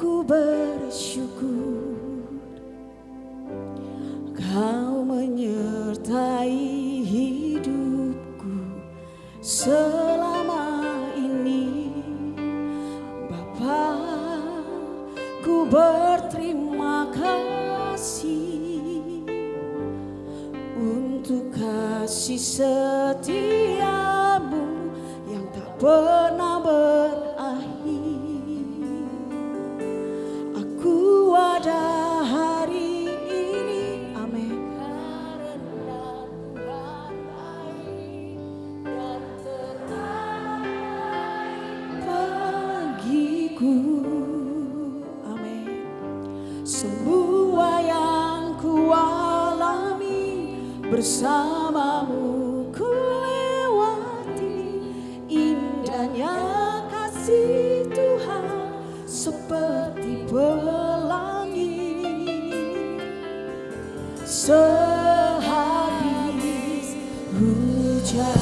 ku bersyukur Kau menyertai hidupku selama ini Bapa, ku berterima kasih untuk kasih setiamu yang tak pernah berakhir. Aku ada hari ini, amin, karena Tuhan baik dan terbaik bagiku, amin. Semua yang ku alami bersamamu ku lewati, indahnya kasih Tuhan seperti pelangi. Sehabis hujan,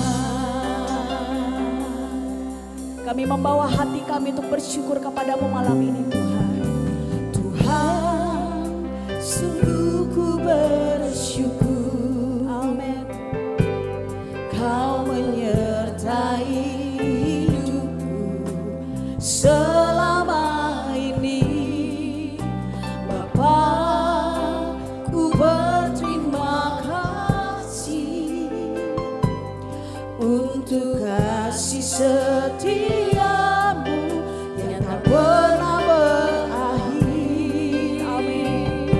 kami membawa hati kami untuk bersyukur kepadamu malam ini Tuhan. Tuhan, sungguh ku bersyukur, amin. Kau menyertai hidupku selama ini Bapa, ku berterima kasih untuk kasih setiamu yang tak pernah berakhir, amin.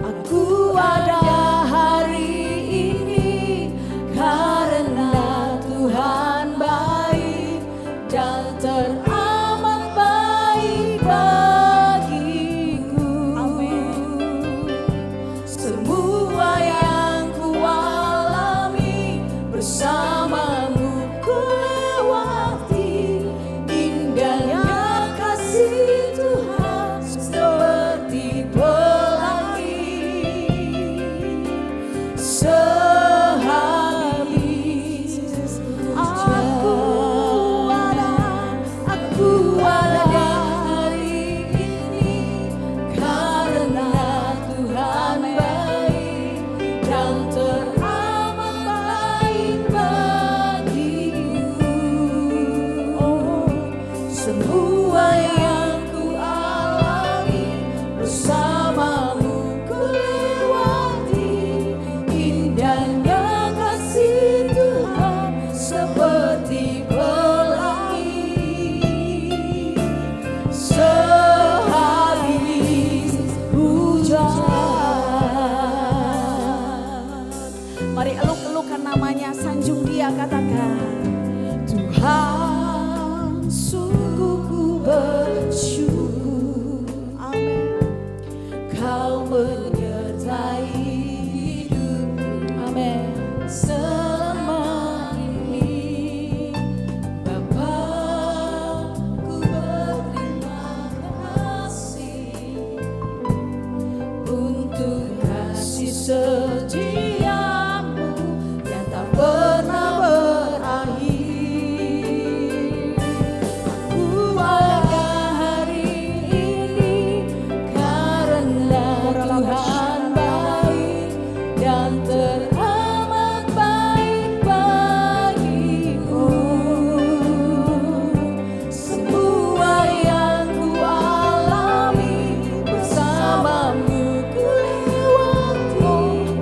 Aku ada hari ini karena Tuhan baik dan teramat baik bagiku, amin. Semua yang ku alami bersamamu ku lewati, indahnya kasih Tuhan seperti pelangi. Sehabis aku ada hari ini karena Tuhan baik dan teramat baik bagiku. Oh, semua yang ku alami bersamamu ku lewati, indahnya kasih Tuhan seperti pelangi. Sehabis hujan, mari eluk-elukan namanya, sanjung dia, katakan Tuhan, sungguh ku bersyukur, amin. Kau menyertai hidupku, amin, selama ini Bapa, ku berterima kasih untuk kasih setiamu yang tak pernah berakhir. Aku ada hari ini karena Tuhan baik dan teramat baik bagiku. Semua yang ku alami bersamamu ku lewati,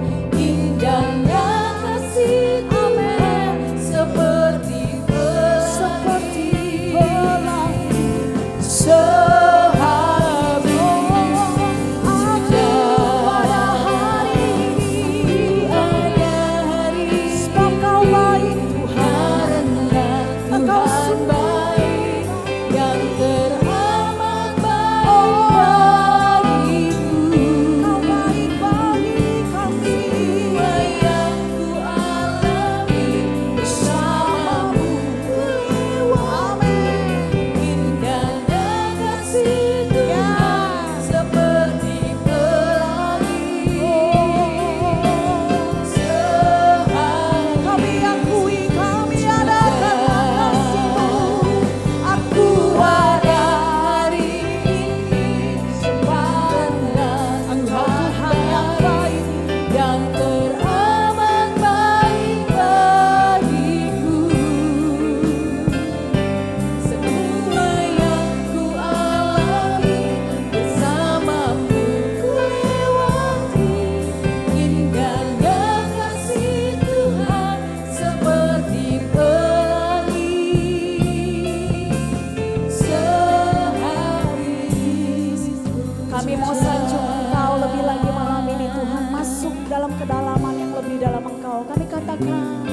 Kami mau sanjung Engkau lebih lagi malam ini Tuhan. Masuk dalam kedalaman yang lebih dalam Engkau. Kami katakan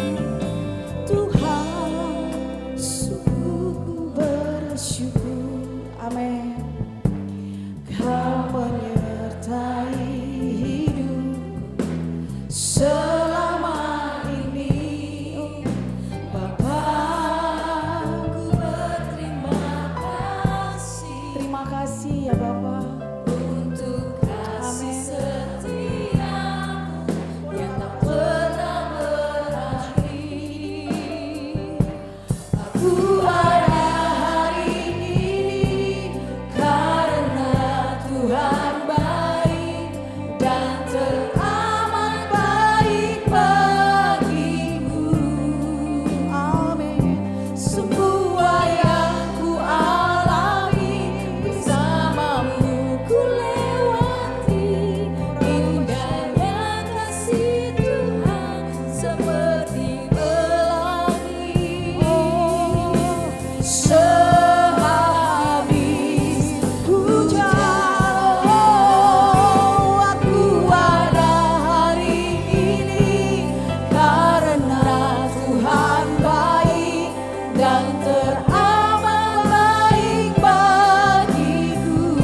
Tuhan, sungguh bersyukur. Amin. Kau menyertai hidupku selama ini, Bapakku berterima kasih. Terima kasih ya Bapak untuk kasih setiamu yang tak pernah berakhir. Aku ada hari ini karena Tuhan baik dan teramat baik bagiku. Amin. Semua yang ku alami bersamamu ku lewati, indahnya kasih Tuhan seperti pelangi. Sehabis hujan, aku ada hari ini karena Tuhan baik dan teramat baik bagiku.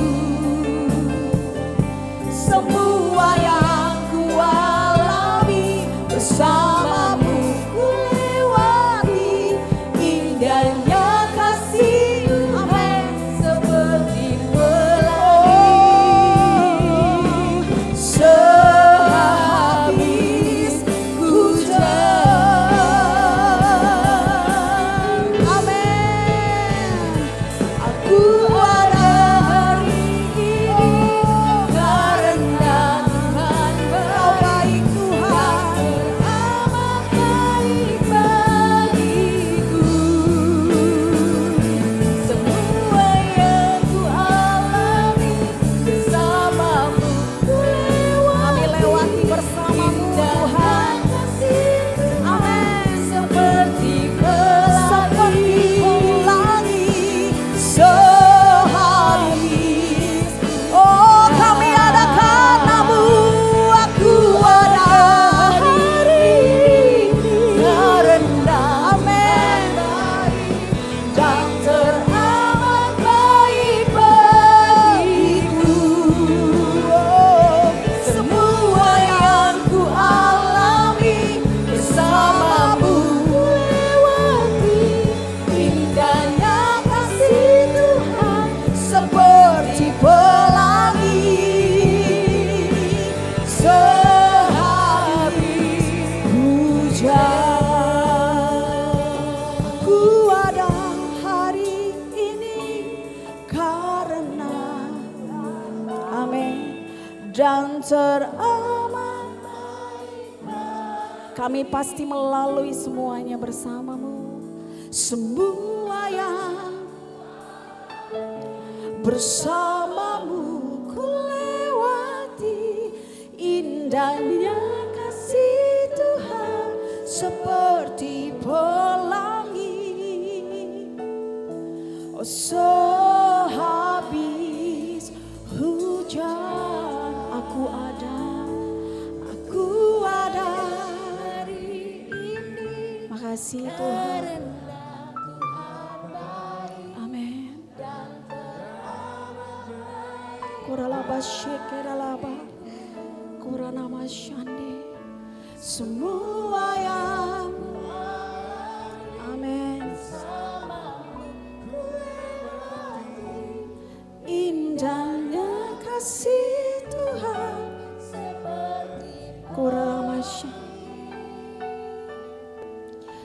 Semua yang ku alami bersamamu ku lewati, indahnya kasih Tuhan seperti pelangi. Sehabis hujan, amin. Aku ada hari ini karena Tuhan baik, Tuhan teramat baik bagiku. Semua yang ku alami bersamamu ku lewati bersamamu Tuhan. Amin. Seperti pelangi, sehabis. Oh, kami ada karenamu, aku ada hari ini karena amin dan teramat baik bagiku. Oh, semua yang ku alami bersamamu ku lewati, indahnya kasih Tuhan seperti pelangi. Sehabis hujan, aku ada hari ini karena amin dan teramat. Kami pasti melalui semuanya bersamamu. Semua yang bersamamu ku lewati, indahnya kasih Tuhan seperti pelangi. Oh, sehabis hujan, aku ada hari ini. Makasih Tuhan. Amin. Kuralaba shekeralaba, kuranama shande. Semua yang amin. Indahnya kasih Tuhan kurang masya.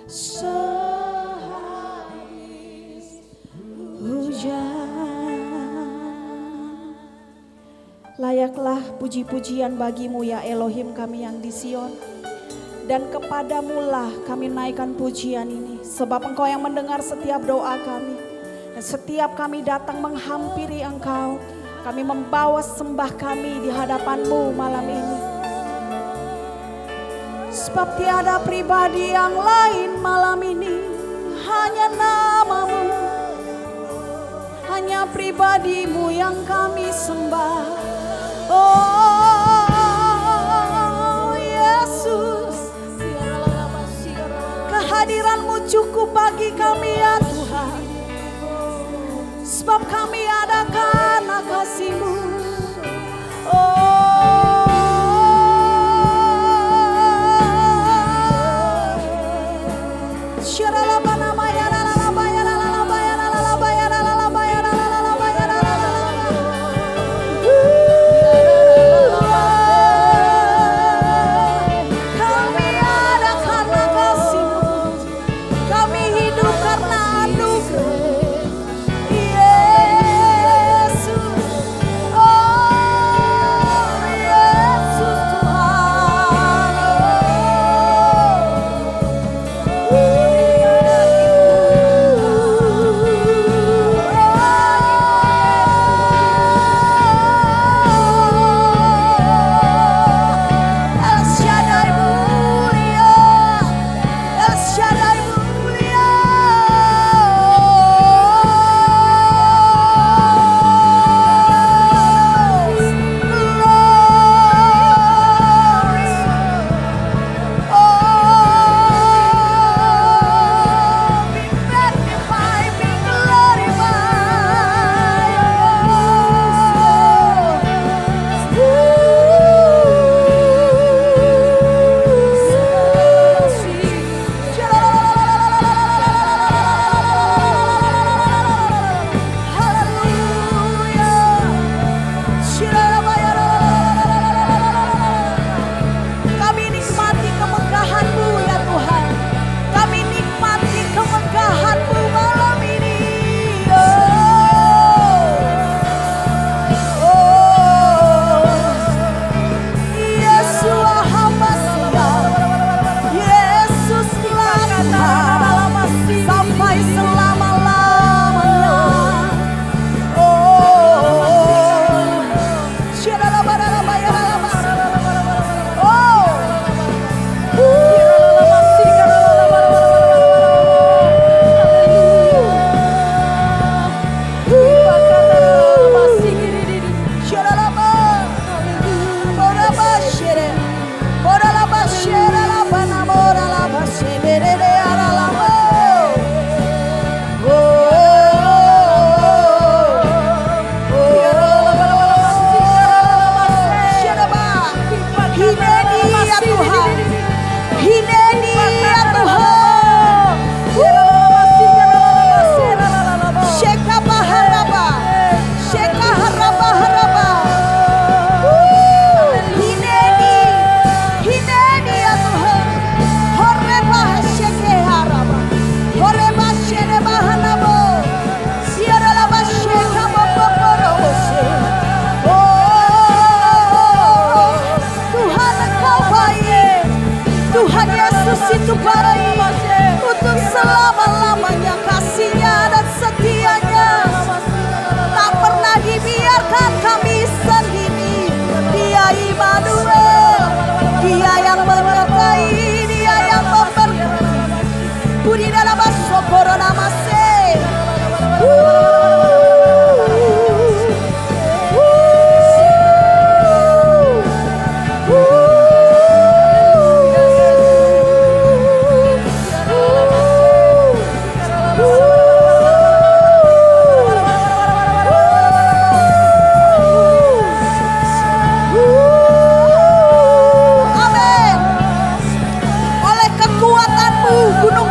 Sehabis hujan, layaklah puji-pujian bagimu ya Elohim kami yang di Sion. Dan kepadamulah kami naikkan pujian ini, sebab Engkau yang mendengar setiap doa kami. Dan setiap kami datang menghampiri Engkau, kami membawa sembah kami di hadapan-Mu malam ini. Sebab tiada pribadi yang lain malam ini, hanya nama-Mu, hanya pribadi-Mu yang kami sembah. cukup bagi kami ya Tuhan. Sebab kami ada karena kasih-Mu. Itu baik untuk selama-lamanya, kasih-Nya dan setia-Nya tak pernah dibiarkan kami sendiri. Dia Immanuel, Dia yang menyertai, Dia yang memberkati. Budi dalam syukur namase.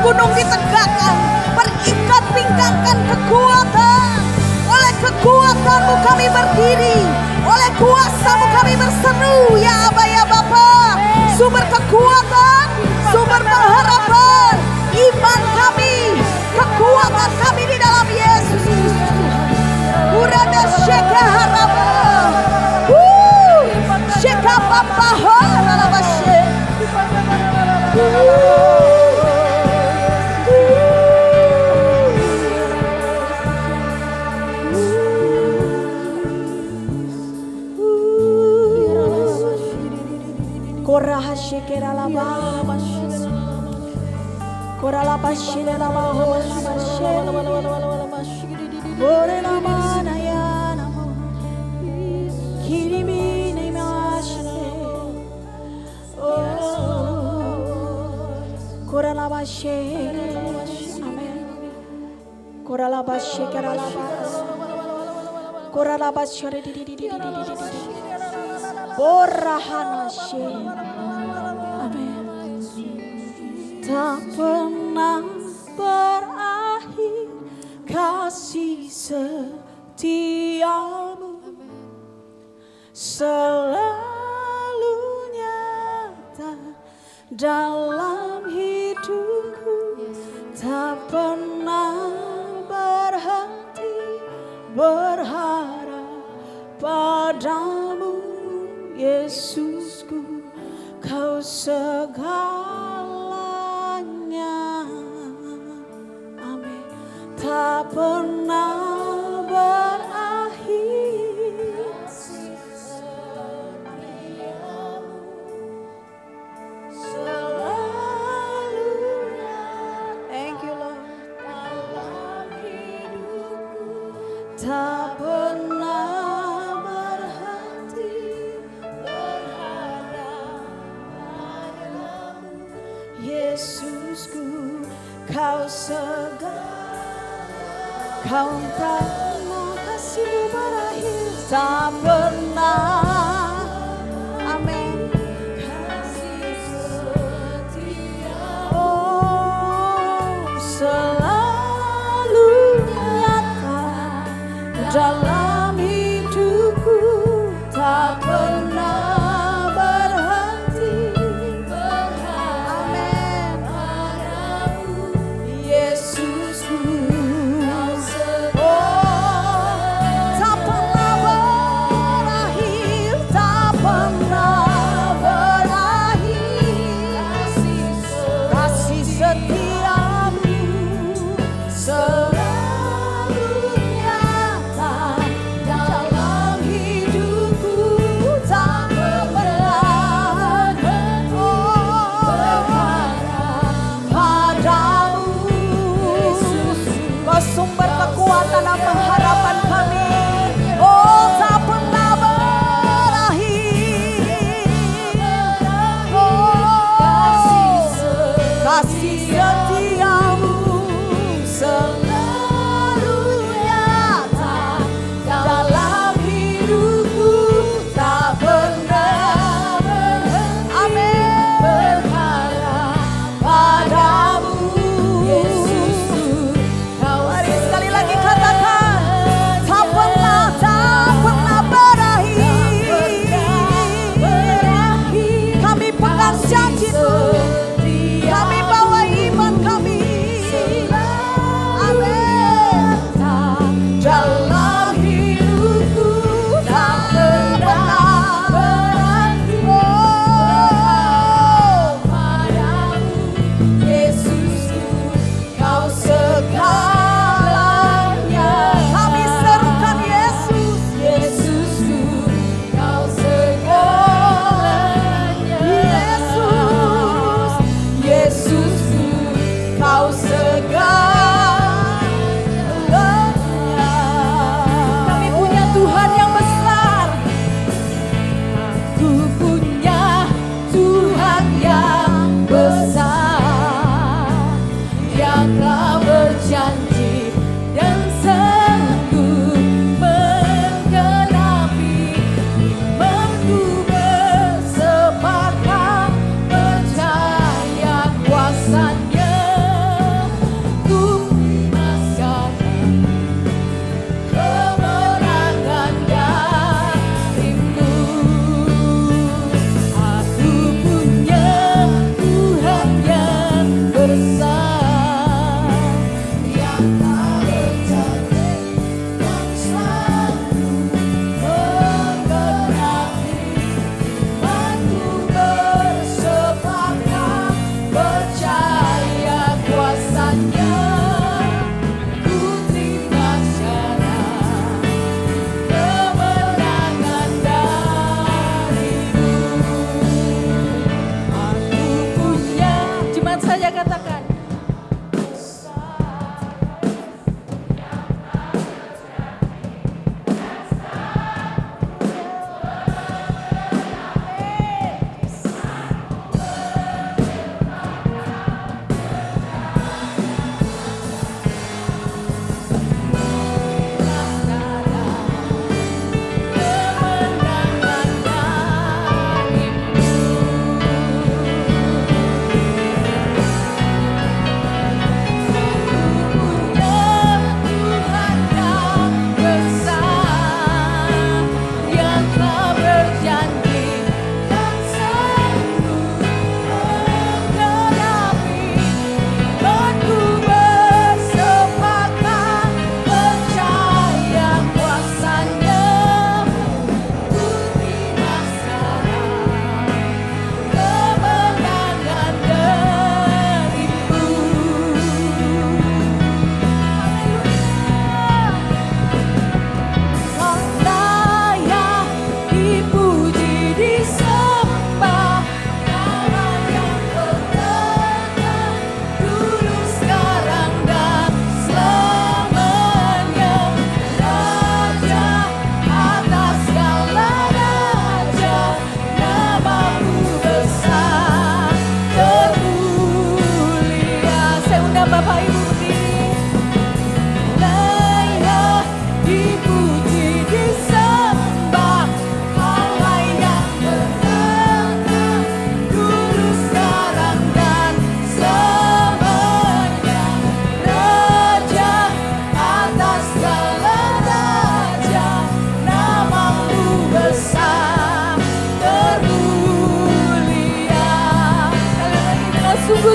Gunung ditegakkan, berikat pinggangkan kekuatan. Oleh kekuatan-Mu kami berdiri, oleh kuasa-Mu kami berseru, ya Aba ya Bapa. Sumber kekuatan, sumber pengharapan, iman kami, kekuatan kami di dalam Yesus Kristus Tuhan. Urada syeka haraba, syeka Bapa haraba syek. Korah shekera laba, korah laba shile laba ho shile, ore laba naya namo, kirimi nema shile, korah laba shile. Koralabas shekaralabas. Koralabas share di. Borahana she. Amin. Tak pernah berakhir kasih setiamu, selalu nyata dalam hidupku, tak pernah berhenti berharap padamu, Yesusku, kau segalanya. Amin. Tak pernah berakhir selalu. Thank you Lord. Dalam hidupku tak pernah berhenti berharap padamu, Yesusku, kau segala. Kau tak pernah kasihmu berakhir, tak pernah. Amin. Kasih setia, oh selalu nyata dalam hidupku, tak pernah berhenti berharap. Amin. Yesusku, setiamu selalu nyata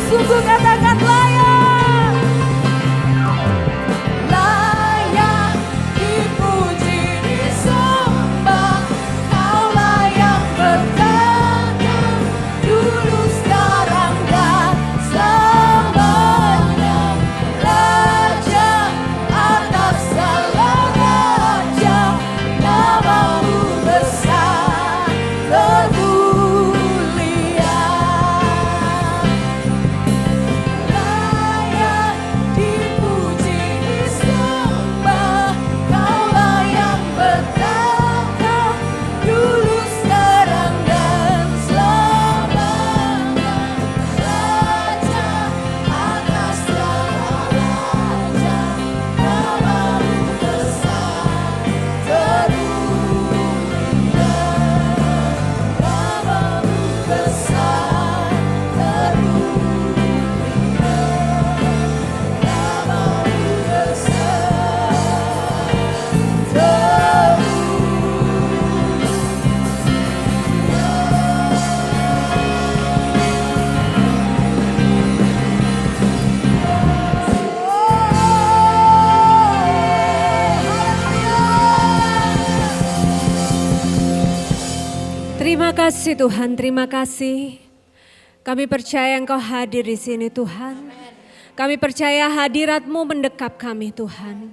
Sungguh katakan layak. Layak dipuji disembah, Kaulah yang bertata dulu sekarang dan selamanya. Raja atas segala raja, namamu besar termulia. Layak dipuji disembah, Kaulah yang bertata dulu sekarang dan selamanya. Raja atas segala raja, namamu besar termulia. Namamu besar termulia. Namamu Terima kasih Tuhan, terima kasih. Kami percaya Engkau hadir di sini Tuhan. Kami percaya hadirat-Mu mendekap kami Tuhan.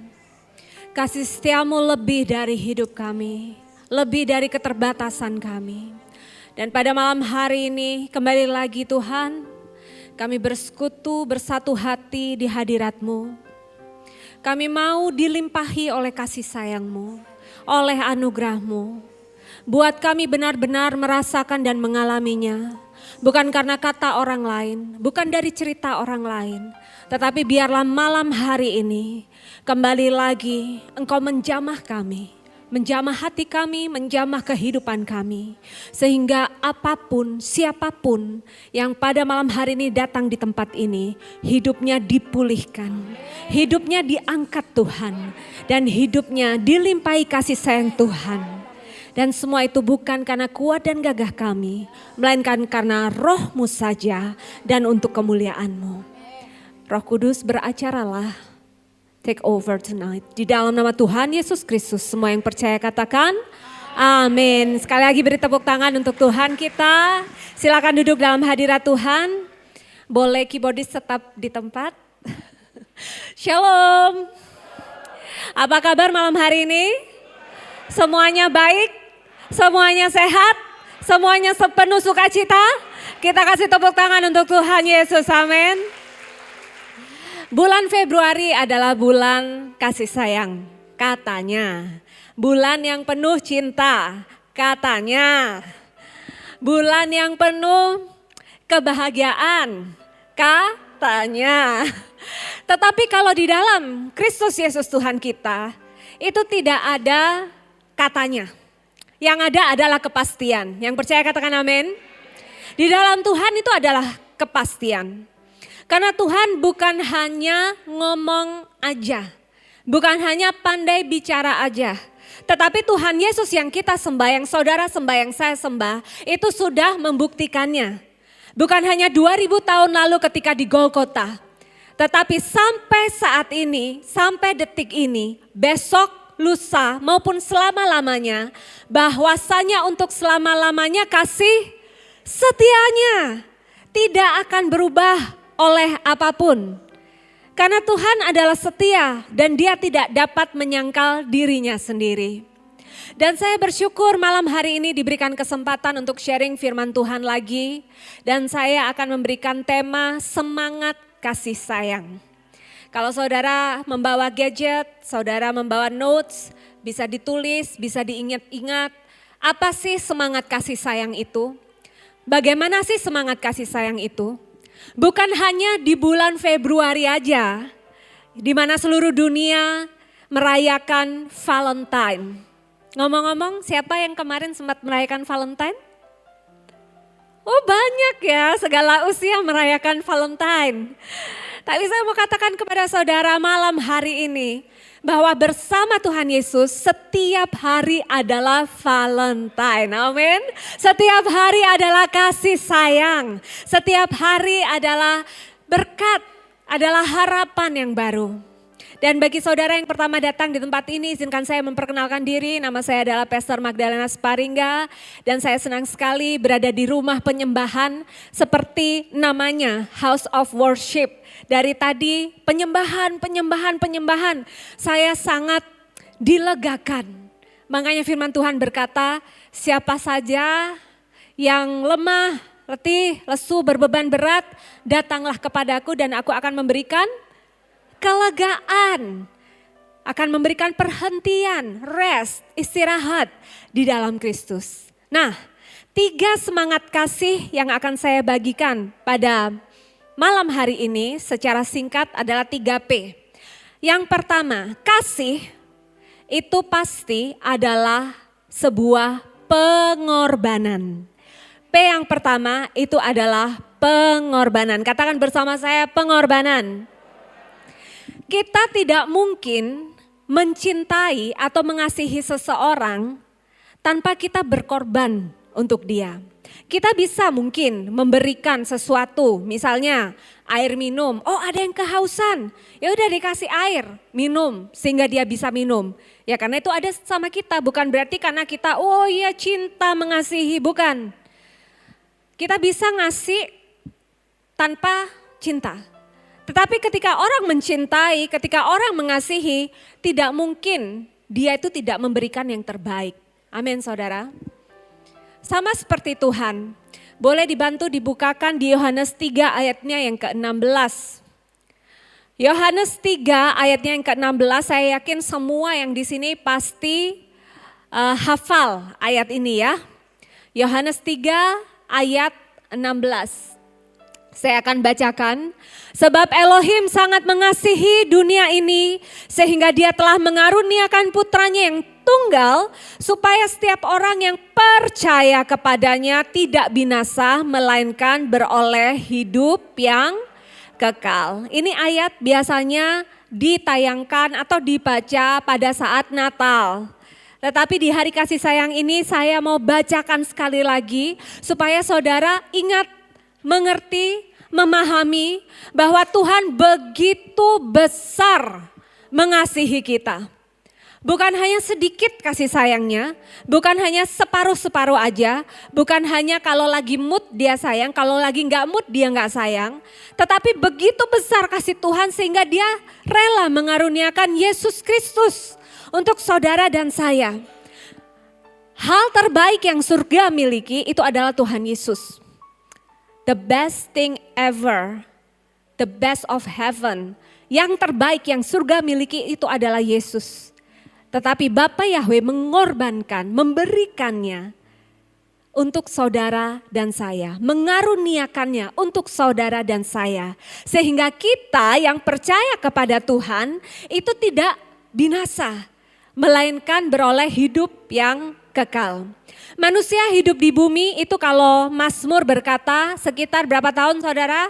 Kasih setiamu lebih dari hidup kami, lebih dari keterbatasan kami. Dan pada malam hari ini kembali lagi Tuhan, kami bersekutu bersatu hati di hadirat-Mu. Kami mau dilimpahi oleh kasih sayang-Mu, oleh anugerah-Mu. Buat kami benar-benar merasakan dan mengalaminya. Bukan karena kata orang lain, bukan dari cerita orang lain. Tetapi biarlah malam hari ini kembali lagi Engkau menjamah kami. Menjamah hati kami, menjamah kehidupan kami. Sehingga apapun, siapapun yang pada malam hari ini datang di tempat ini, hidupnya dipulihkan. Hidupnya diangkat Tuhan. Dan hidupnya dilimpahi kasih sayang Tuhan. Dan semua itu bukan karena kuat dan gagah kami, melainkan karena Roh-Mu saja dan untuk kemuliaan-Mu. Roh Kudus beracaralah, take over tonight. Di dalam nama Tuhan Yesus Kristus, semua yang percaya katakan, amin. Sekali lagi beri tepuk tangan untuk Tuhan kita. Silakan duduk dalam hadirat Tuhan. Boleh keyboardis tetap di tempat. Shalom. Apa kabar malam hari ini? Semuanya baik? Semuanya sehat? Semuanya sepenuh sukacita? Kita kasih tepuk tangan untuk Tuhan Yesus, amin. Bulan Februari adalah bulan kasih sayang, katanya. Bulan yang penuh cinta, katanya. Bulan yang penuh kebahagiaan, katanya. Tetapi kalau di dalam Kristus Yesus Tuhan kita, itu tidak ada katanya. Yang ada adalah kepastian. Yang percaya katakan amin. Di dalam Tuhan itu adalah kepastian. Karena Tuhan bukan hanya ngomong aja. Bukan hanya pandai bicara aja. Tetapi Tuhan Yesus yang kita sembah, yang saudara sembah, yang saya sembah, itu sudah membuktikannya. Bukan hanya 2000 tahun lalu ketika di Golgota. Tetapi sampai saat ini, sampai detik ini, besok, lusa maupun selama-lamanya, bahwasanya untuk selama-lamanya kasih setianya tidak akan berubah oleh apapun. Karena Tuhan adalah setia dan Dia tidak dapat menyangkal dirinya sendiri. Dan saya bersyukur malam hari ini diberikan kesempatan untuk sharing firman Tuhan lagi. Dan saya akan memberikan tema semangat kasih sayang. Kalau saudara membawa gadget, saudara membawa notes, bisa ditulis, bisa diingat-ingat. Apa sih semangat kasih sayang itu? Bagaimana sih semangat kasih sayang itu? Bukan hanya di bulan Februari aja, di mana seluruh dunia merayakan Valentine. Ngomong-ngomong, siapa yang kemarin sempat merayakan Valentine? Oh banyak ya, segala usia merayakan Valentine. Tapi saya mau katakan kepada saudara malam hari ini, bahwa bersama Tuhan Yesus setiap hari adalah Valentine. Amin. Setiap hari adalah kasih sayang. Setiap hari adalah berkat, adalah harapan yang baru. Dan bagi saudara yang pertama datang di tempat ini, izinkan saya memperkenalkan diri. Nama saya adalah Pastor Magdalena Sparingga dan saya senang sekali berada di rumah penyembahan seperti namanya House of Worship. Dari tadi penyembahan. Saya sangat dilegakan. Makanya firman Tuhan berkata, siapa saja yang lemah, letih, lesu, berbeban berat, datanglah kepadaku dan aku akan memberikan kelegaan, akan memberikan perhentian, rest, istirahat di dalam Kristus. Nah, 3 semangat kasih yang akan saya bagikan pada malam hari ini secara singkat adalah 3P. Yang pertama, kasih itu pasti adalah sebuah pengorbanan. P yang pertama itu adalah pengorbanan. Katakan bersama saya, pengorbanan. Kita tidak mungkin mencintai atau mengasihi seseorang tanpa kita berkorban untuk dia. Kita bisa mungkin memberikan sesuatu, misalnya air minum. Oh, ada yang kehausan, ya udah dikasih air minum sehingga dia bisa minum. Ya karena itu ada sama kita, bukan berarti karena kita oh iya cinta mengasihi, bukan. Kita bisa ngasih tanpa cinta. Tetapi ketika orang mencintai, ketika orang mengasihi, tidak mungkin dia itu tidak memberikan yang terbaik. Amin saudara. Sama seperti Tuhan, boleh dibantu dibukakan di Yohanes 3 ayatnya yang ke-16. Yohanes 3 ayatnya yang ke-16, saya yakin semua yang di sini pasti hafal ayat ini ya. Yohanes 3 ayat 16. Saya akan bacakan. Sebab Elohim sangat mengasihi dunia ini sehingga dia telah mengaruniakan putranya yang tunggal supaya setiap orang yang percaya kepadanya tidak binasa melainkan beroleh hidup yang kekal. Ini ayat biasanya ditayangkan atau dibaca pada saat Natal. Tetapi di hari kasih sayang ini saya mau bacakan sekali lagi supaya saudara ingat, mengerti, memahami bahwa Tuhan begitu besar mengasihi kita. Bukan hanya sedikit kasih sayangnya, bukan hanya separuh-separuh aja, bukan hanya kalau lagi mood dia sayang, kalau lagi gak mood dia gak sayang. Tetapi begitu besar kasih Tuhan sehingga dia rela mengaruniakan Yesus Kristus untuk saudara dan saya. Hal terbaik yang surga miliki itu adalah Tuhan Yesus. The best thing ever, the best of heaven. Yang terbaik yang surga miliki itu adalah Yesus. Tetapi Bapa Yahweh mengorbankan, memberikannya untuk saudara dan saya. Mengaruniakannya untuk saudara dan saya. Sehingga kita yang percaya kepada Tuhan itu tidak binasa. Melainkan beroleh hidup yang kekal. Manusia hidup di bumi itu kalau Mazmur berkata sekitar berapa tahun saudara?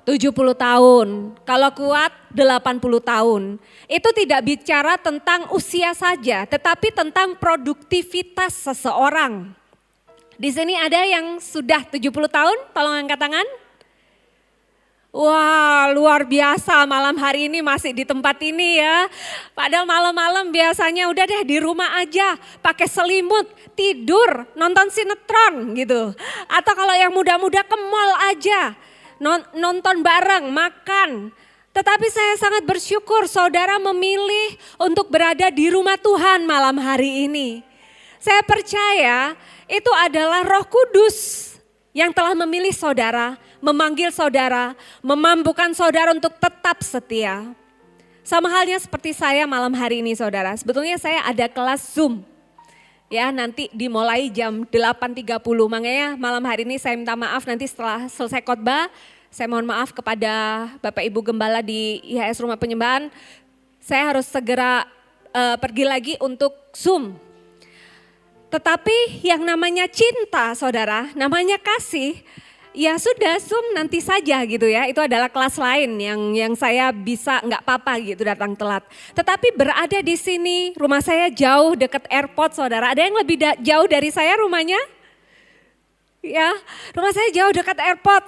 70 tahun. Kalau kuat 80 tahun. Itu tidak bicara tentang usia saja, tetapi tentang produktivitas seseorang. Di sini ada yang sudah 70 tahun, tolong angkat tangan. Wah, luar biasa malam hari ini masih di tempat ini ya. Padahal malam-malam biasanya udah deh di rumah aja, pakai selimut, tidur, nonton sinetron gitu. Atau kalau yang muda-muda ke mall aja, nonton bareng, makan. Tetapi saya sangat bersyukur saudara memilih untuk berada di rumah Tuhan malam hari ini. Saya percaya itu adalah Roh Kudus yang telah memilih saudara, memanggil saudara, memampukan saudara untuk tetap setia. Sama halnya seperti saya malam hari ini saudara, sebetulnya saya ada kelas Zoom. Ya nanti dimulai jam 8.30, makanya malam hari ini saya minta maaf nanti setelah selesai khotbah. Saya mohon maaf kepada Bapak Ibu Gembala di IHS Rumah Penyembahan. Saya harus segera pergi lagi untuk Zoom. Tetapi yang namanya cinta saudara, namanya kasih, ya sudah Zoom nanti saja gitu ya. Itu adalah kelas lain yang saya bisa nggak apa-apa gitu datang telat. Tetapi berada di sini, rumah saya jauh dekat airport saudara. Ada yang lebih jauh dari saya rumahnya? Ya, rumah saya jauh dekat airport.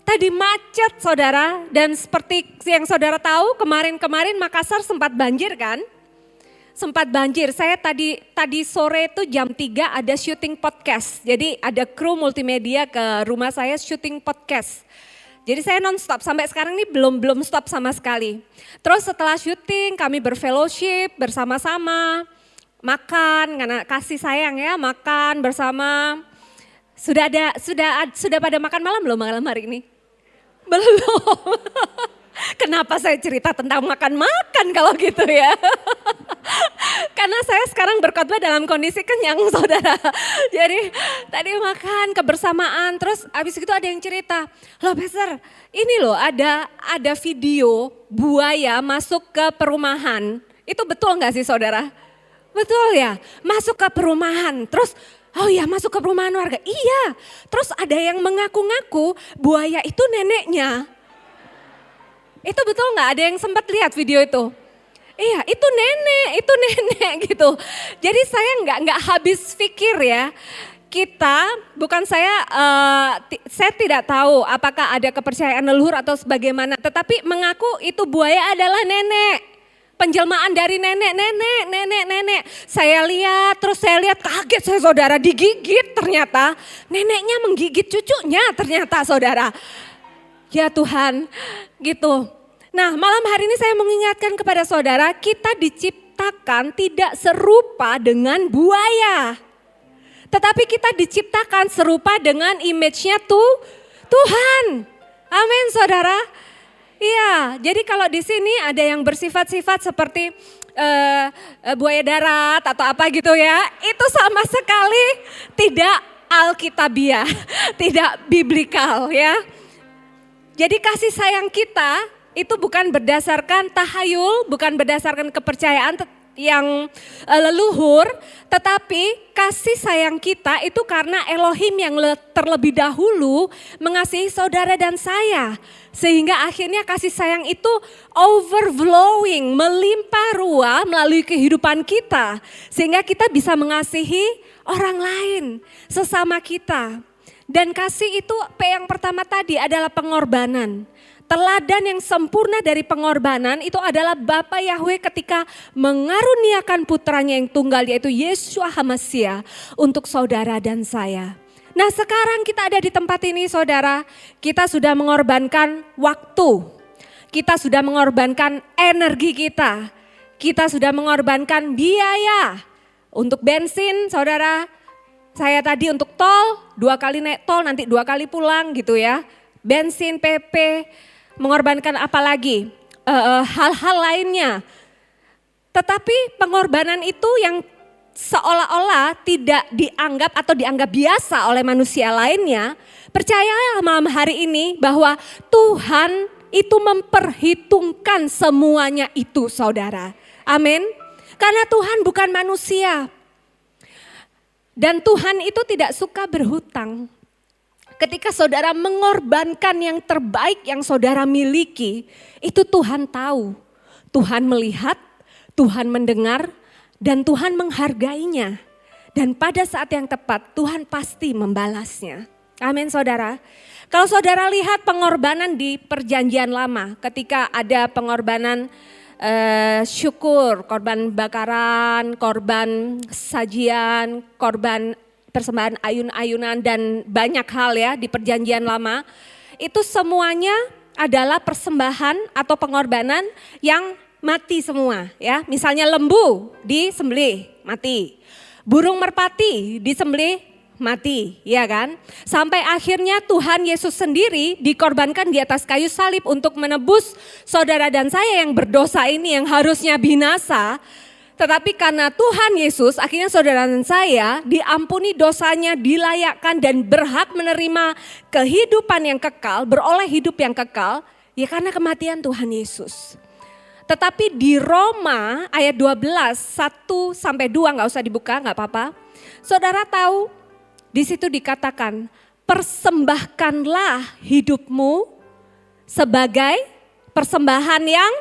Tadi macet saudara, dan seperti yang saudara tahu kemarin Makassar sempat banjir kan? Sempat banjir. Saya tadi sore itu jam 3 ada syuting podcast. Jadi ada kru multimedia ke rumah saya syuting podcast. Jadi saya non-stop sampai sekarang ini belum stop sama sekali. Terus setelah syuting kami berfellowship bersama-sama, makan karena kasih sayang ya, makan bersama. Sudah pada makan malam belum malam hari ini? Belum. Kenapa saya cerita tentang makan-makan kalau gitu ya? Karena saya sekarang berkhotbah dalam kondisi kenyang saudara. Jadi tadi makan kebersamaan, terus abis itu ada yang cerita, loh Pastor ini loh ada video buaya masuk ke perumahan. Itu betul gak sih saudara? Betul ya, masuk ke perumahan, terus oh iya masuk ke perumahan warga, iya. Terus ada yang mengaku-ngaku buaya itu neneknya. Itu betul nggak? Ada yang sempat lihat video itu? Iya, itu nenek gitu. Jadi saya nggak habis pikir ya. Kita, bukan saya tidak tahu apakah ada kepercayaan leluhur atau sebagaimana. Tetapi mengaku itu buaya adalah nenek. Penjelmaan dari nenek. Saya lihat, terus saya lihat kaget saya saudara, digigit ternyata. Neneknya menggigit cucunya ternyata saudara. Ya Tuhan, gitu. Nah malam hari ini saya mengingatkan kepada saudara, kita diciptakan tidak serupa dengan buaya. Tetapi kita diciptakan serupa dengan image-nya Tuhan. Amin saudara. Iya, jadi kalau di sini ada yang bersifat-sifat seperti buaya darat atau apa gitu ya, itu sama sekali tidak alkitabiah, tidak biblikal ya. Jadi kasih sayang kita itu bukan berdasarkan tahayul, bukan berdasarkan kepercayaan yang leluhur, tetapi kasih sayang kita itu karena Elohim yang terlebih dahulu mengasihi saudara dan saya. Sehingga akhirnya kasih sayang itu overflowing, melimpah ruah melalui kehidupan kita. Sehingga kita bisa mengasihi orang lain, sesama kita. Dan kasih itu P yang pertama tadi adalah pengorbanan. Teladan yang sempurna dari pengorbanan itu adalah Bapa Yahweh ketika mengaruniakan putranya yang tunggal yaitu Yeshua HaMashiach untuk saudara dan saya. Nah sekarang kita ada di tempat ini saudara, kita sudah mengorbankan waktu, kita sudah mengorbankan energi kita sudah mengorbankan biaya untuk bensin saudara. Saya tadi untuk tol, 2 kali naik tol nanti 2 kali pulang gitu ya. Bensin, PP, mengorbankan apa lagi? Hal-hal lainnya. Tetapi pengorbanan itu yang seolah-olah tidak dianggap atau dianggap biasa oleh manusia lainnya. Percayalah malam hari ini bahwa Tuhan itu memperhitungkan semuanya itu saudara. Amin. Karena Tuhan bukan manusia. Dan Tuhan itu tidak suka berhutang. Ketika saudara mengorbankan yang terbaik yang saudara miliki, itu Tuhan tahu. Tuhan melihat, Tuhan mendengar, dan Tuhan menghargainya. Dan pada saat yang tepat Tuhan pasti membalasnya. Amin saudara. Kalau saudara lihat pengorbanan di perjanjian lama, ketika ada pengorbanan syukur, korban bakaran, korban sajian, korban persembahan ayun-ayunan dan banyak hal ya di perjanjian lama. Itu semuanya adalah persembahan atau pengorbanan yang mati semua ya. Misalnya lembu disembelih mati, burung merpati disembelih mati, ya kan? Sampai akhirnya Tuhan Yesus sendiri dikorbankan di atas kayu salib untuk menebus saudara dan saya yang berdosa ini yang harusnya binasa. Tetapi karena Tuhan Yesus akhirnya saudara dan saya diampuni dosanya, dilayakkan dan berhak menerima kehidupan yang kekal, beroleh hidup yang kekal, ya karena kematian Tuhan Yesus. Tetapi di Roma ayat 12, 1-2 gak usah dibuka gak apa-apa. Saudara tahu di situ dikatakan persembahkanlah hidupmu sebagai persembahan yang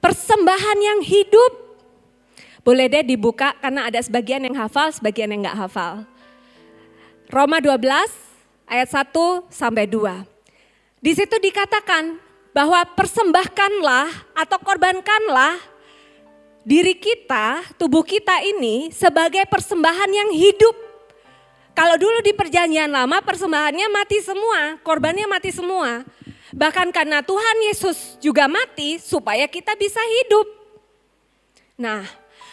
persembahan yang hidup. Boleh deh dibuka karena ada sebagian yang hafal, sebagian yang gak hafal. Roma 12 ayat 1 sampai 2. Di situ dikatakan bahwa persembahkanlah atau korbankanlah diri kita, tubuh kita ini sebagai persembahan yang hidup. Kalau dulu di perjanjian lama persembahannya mati semua, korbannya mati semua. Bahkan karena Tuhan Yesus juga mati supaya kita bisa hidup. Nah,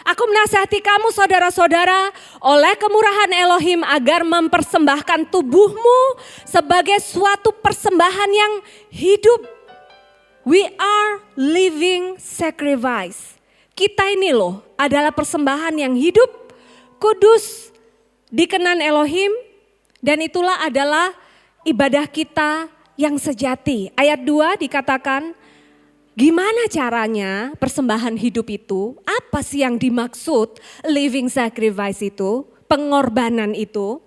aku menasihati kamu saudara-saudara oleh kemurahan Elohim agar mempersembahkan tubuhmu sebagai suatu persembahan yang hidup. We are living sacrifice. Kita ini loh adalah persembahan yang hidup, kudus, dikenan Elohim, dan itulah adalah ibadah kita yang sejati. Ayat 2 dikatakan, gimana caranya persembahan hidup itu? Apa sih yang dimaksud living sacrifice itu? Pengorbanan itu?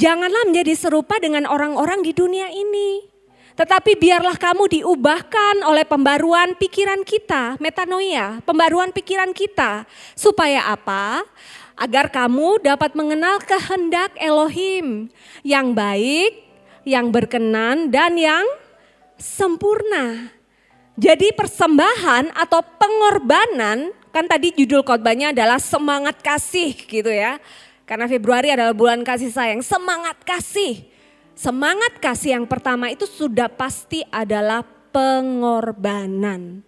Janganlah menjadi serupa dengan orang-orang di dunia ini. Tetapi biarlah kamu diubahkan oleh pembaruan pikiran kita, metanoia, pembaruan pikiran kita. Supaya apa? Agar kamu dapat mengenal kehendak Elohim yang baik, yang berkenan, dan yang sempurna. Jadi persembahan atau pengorbanan, kan tadi judul khotbahnya adalah semangat kasih gitu ya. Karena Februari adalah bulan kasih sayang, semangat kasih. Semangat kasih yang pertama itu sudah pasti adalah pengorbanan.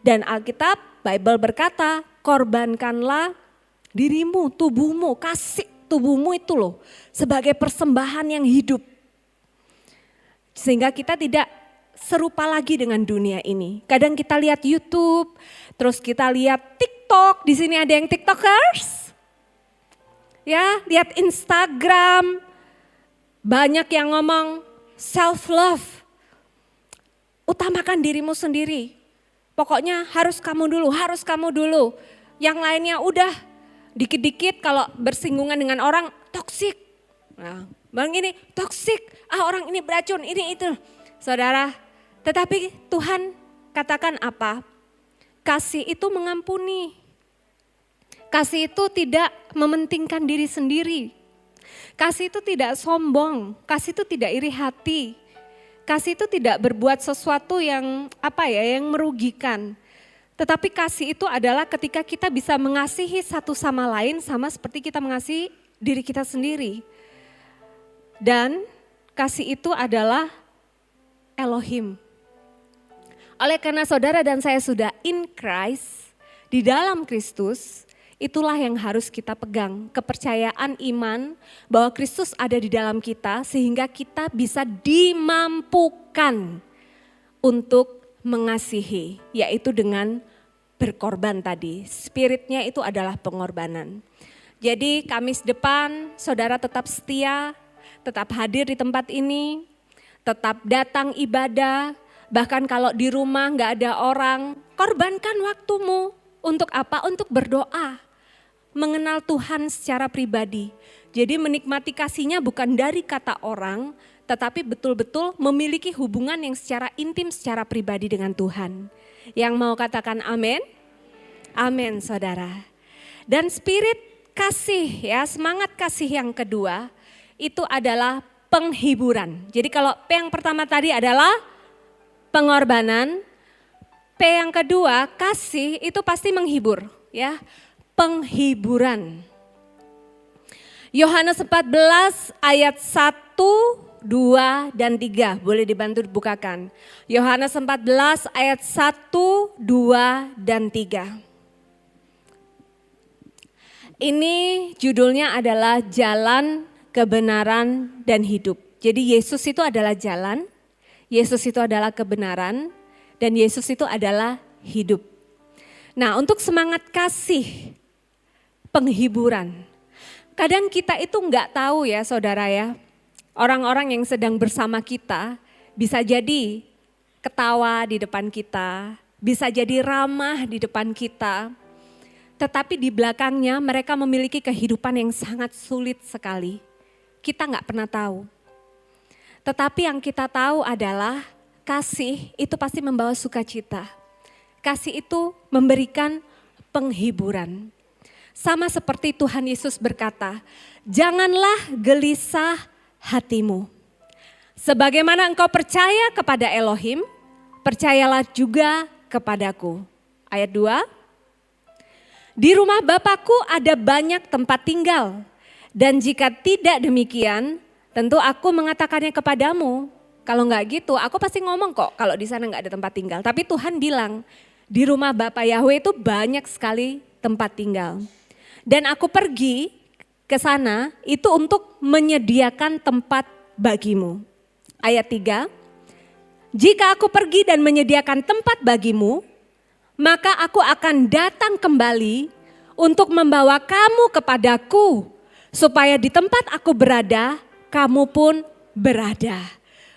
Dan Alkitab, Bible berkata, korbankanlah dirimu, tubuhmu, kasih tubuhmu itu loh sebagai persembahan yang hidup. Sehingga kita tidak serupa lagi dengan dunia ini. Kadang kita lihat YouTube, terus kita lihat TikTok, di sini ada yang TikTokers. Ya, lihat Instagram. Banyak yang ngomong self love. Utamakan dirimu sendiri. Pokoknya harus kamu dulu. Yang lainnya udah dikit-dikit kalau bersinggungan dengan orang toksik. Nah, bang ini toksik, orang ini beracun, ini itu. Saudara, tetapi Tuhan katakan apa? Kasih itu mengampuni. Kasih itu tidak mementingkan diri sendiri. Kasih itu tidak sombong, kasih itu tidak iri hati. Kasih itu tidak berbuat sesuatu yang yang merugikan. Tetapi kasih itu adalah ketika kita bisa mengasihi satu sama lain sama seperti kita mengasihi diri kita sendiri. Dan kasih itu adalah Elohim. Oleh karena saudara dan saya sudah in Christ, di dalam Kristus, itulah yang harus kita pegang, kepercayaan iman bahwa Kristus ada di dalam kita sehingga kita bisa dimampukan untuk mengasihi, yaitu dengan berkorban tadi. Spiritnya itu adalah pengorbanan. Jadi Kamis depan saudara tetap setia, tetap hadir di tempat ini, tetap datang ibadah, bahkan kalau di rumah gak ada orang, korbankan waktumu. Untuk apa? Untuk berdoa. Mengenal Tuhan secara pribadi. Jadi menikmati kasihnya bukan dari kata orang, tetapi betul-betul memiliki hubungan yang secara intim, secara pribadi dengan Tuhan. Yang mau katakan amin? Amin saudara. Dan spirit kasih ya, semangat kasih yang kedua itu adalah penghiburan. Jadi kalau P yang pertama tadi adalah pengorbanan, P yang kedua, kasih itu pasti menghibur ya, penghiburan. Yohanes 14 ayat 1, 2 dan 3, boleh dibantu dibukakan. Yohanes 14 ayat 1, 2 dan 3. Ini judulnya adalah jalan, kebenaran dan hidup. Jadi Yesus itu adalah jalan, Yesus itu adalah kebenaran, dan Yesus itu adalah hidup. Nah, untuk semangat kasih, penghiburan. Kadang kita itu enggak tahu ya saudara ya, orang-orang yang sedang bersama kita bisa jadi ketawa di depan kita, bisa jadi ramah di depan kita. tetapi di belakangnya mereka memiliki kehidupan yang sangat sulit sekali. Kita nggak pernah tahu. Tetapi yang kita tahu adalah kasih itu pasti membawa sukacita. Kasih itu memberikan penghiburan. Sama seperti Tuhan Yesus berkata, janganlah gelisah hatimu. Sebagaimana engkau percaya kepada Elohim, percayalah juga kepadaku. Ayat 2. Di rumah Bapakku ada banyak tempat tinggal. Dan jika tidak demikian, tentu aku mengatakannya kepadamu. Kalau enggak gitu, aku pasti ngomong kok kalau di sana enggak ada tempat tinggal. Tapi Tuhan bilang, di rumah Bapa Yahweh itu banyak sekali tempat tinggal. Dan aku pergi ke sana itu untuk menyediakan tempat bagimu. Ayat 3. Jika aku pergi dan menyediakan tempat bagimu, maka aku akan datang kembali untuk membawa kamu kepadaku, supaya di tempat aku berada, kamu pun berada.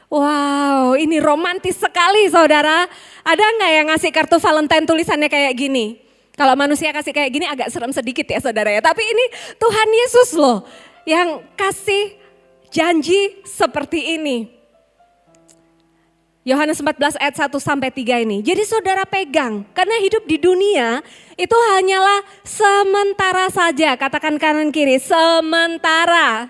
Wow, ini romantis sekali saudara. Ada nggak yang ngasih kartu Valentine tulisannya kayak gini? Kalau manusia kasih kayak gini agak serem sedikit ya saudara ya. Tapi ini Tuhan Yesus loh yang kasih janji seperti ini. Yohanes 14 ayat 1 sampai 3 ini. Jadi saudara pegang, karena hidup di dunia itu hanyalah sementara saja. Katakan kanan kiri, sementara.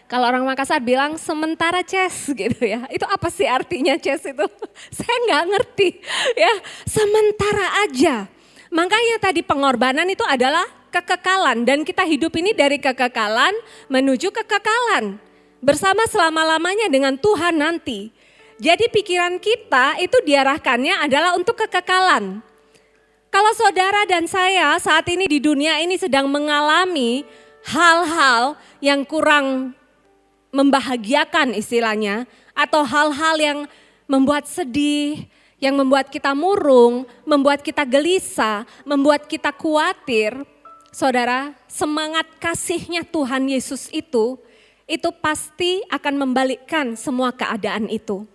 Kalau orang Makassar bilang sementara Ces gitu ya. Itu apa sih artinya Ces itu? Saya nggak ngerti ya. Sementara aja. Makanya tadi pengorbanan itu adalah kekekalan. Dan kita hidup ini dari kekekalan menuju kekekalan. Bersama selama-lamanya dengan Tuhan nanti. Jadi pikiran kita itu diarahkannya adalah untuk kekekalan. Kalau saudara dan saya saat ini di dunia ini sedang mengalami hal-hal yang kurang membahagiakan istilahnya. Atau hal-hal yang membuat sedih, yang membuat kita murung, membuat kita gelisah, membuat kita khawatir. Saudara, semangat kasihnya Tuhan Yesus itu pasti akan membalikkan semua keadaan itu.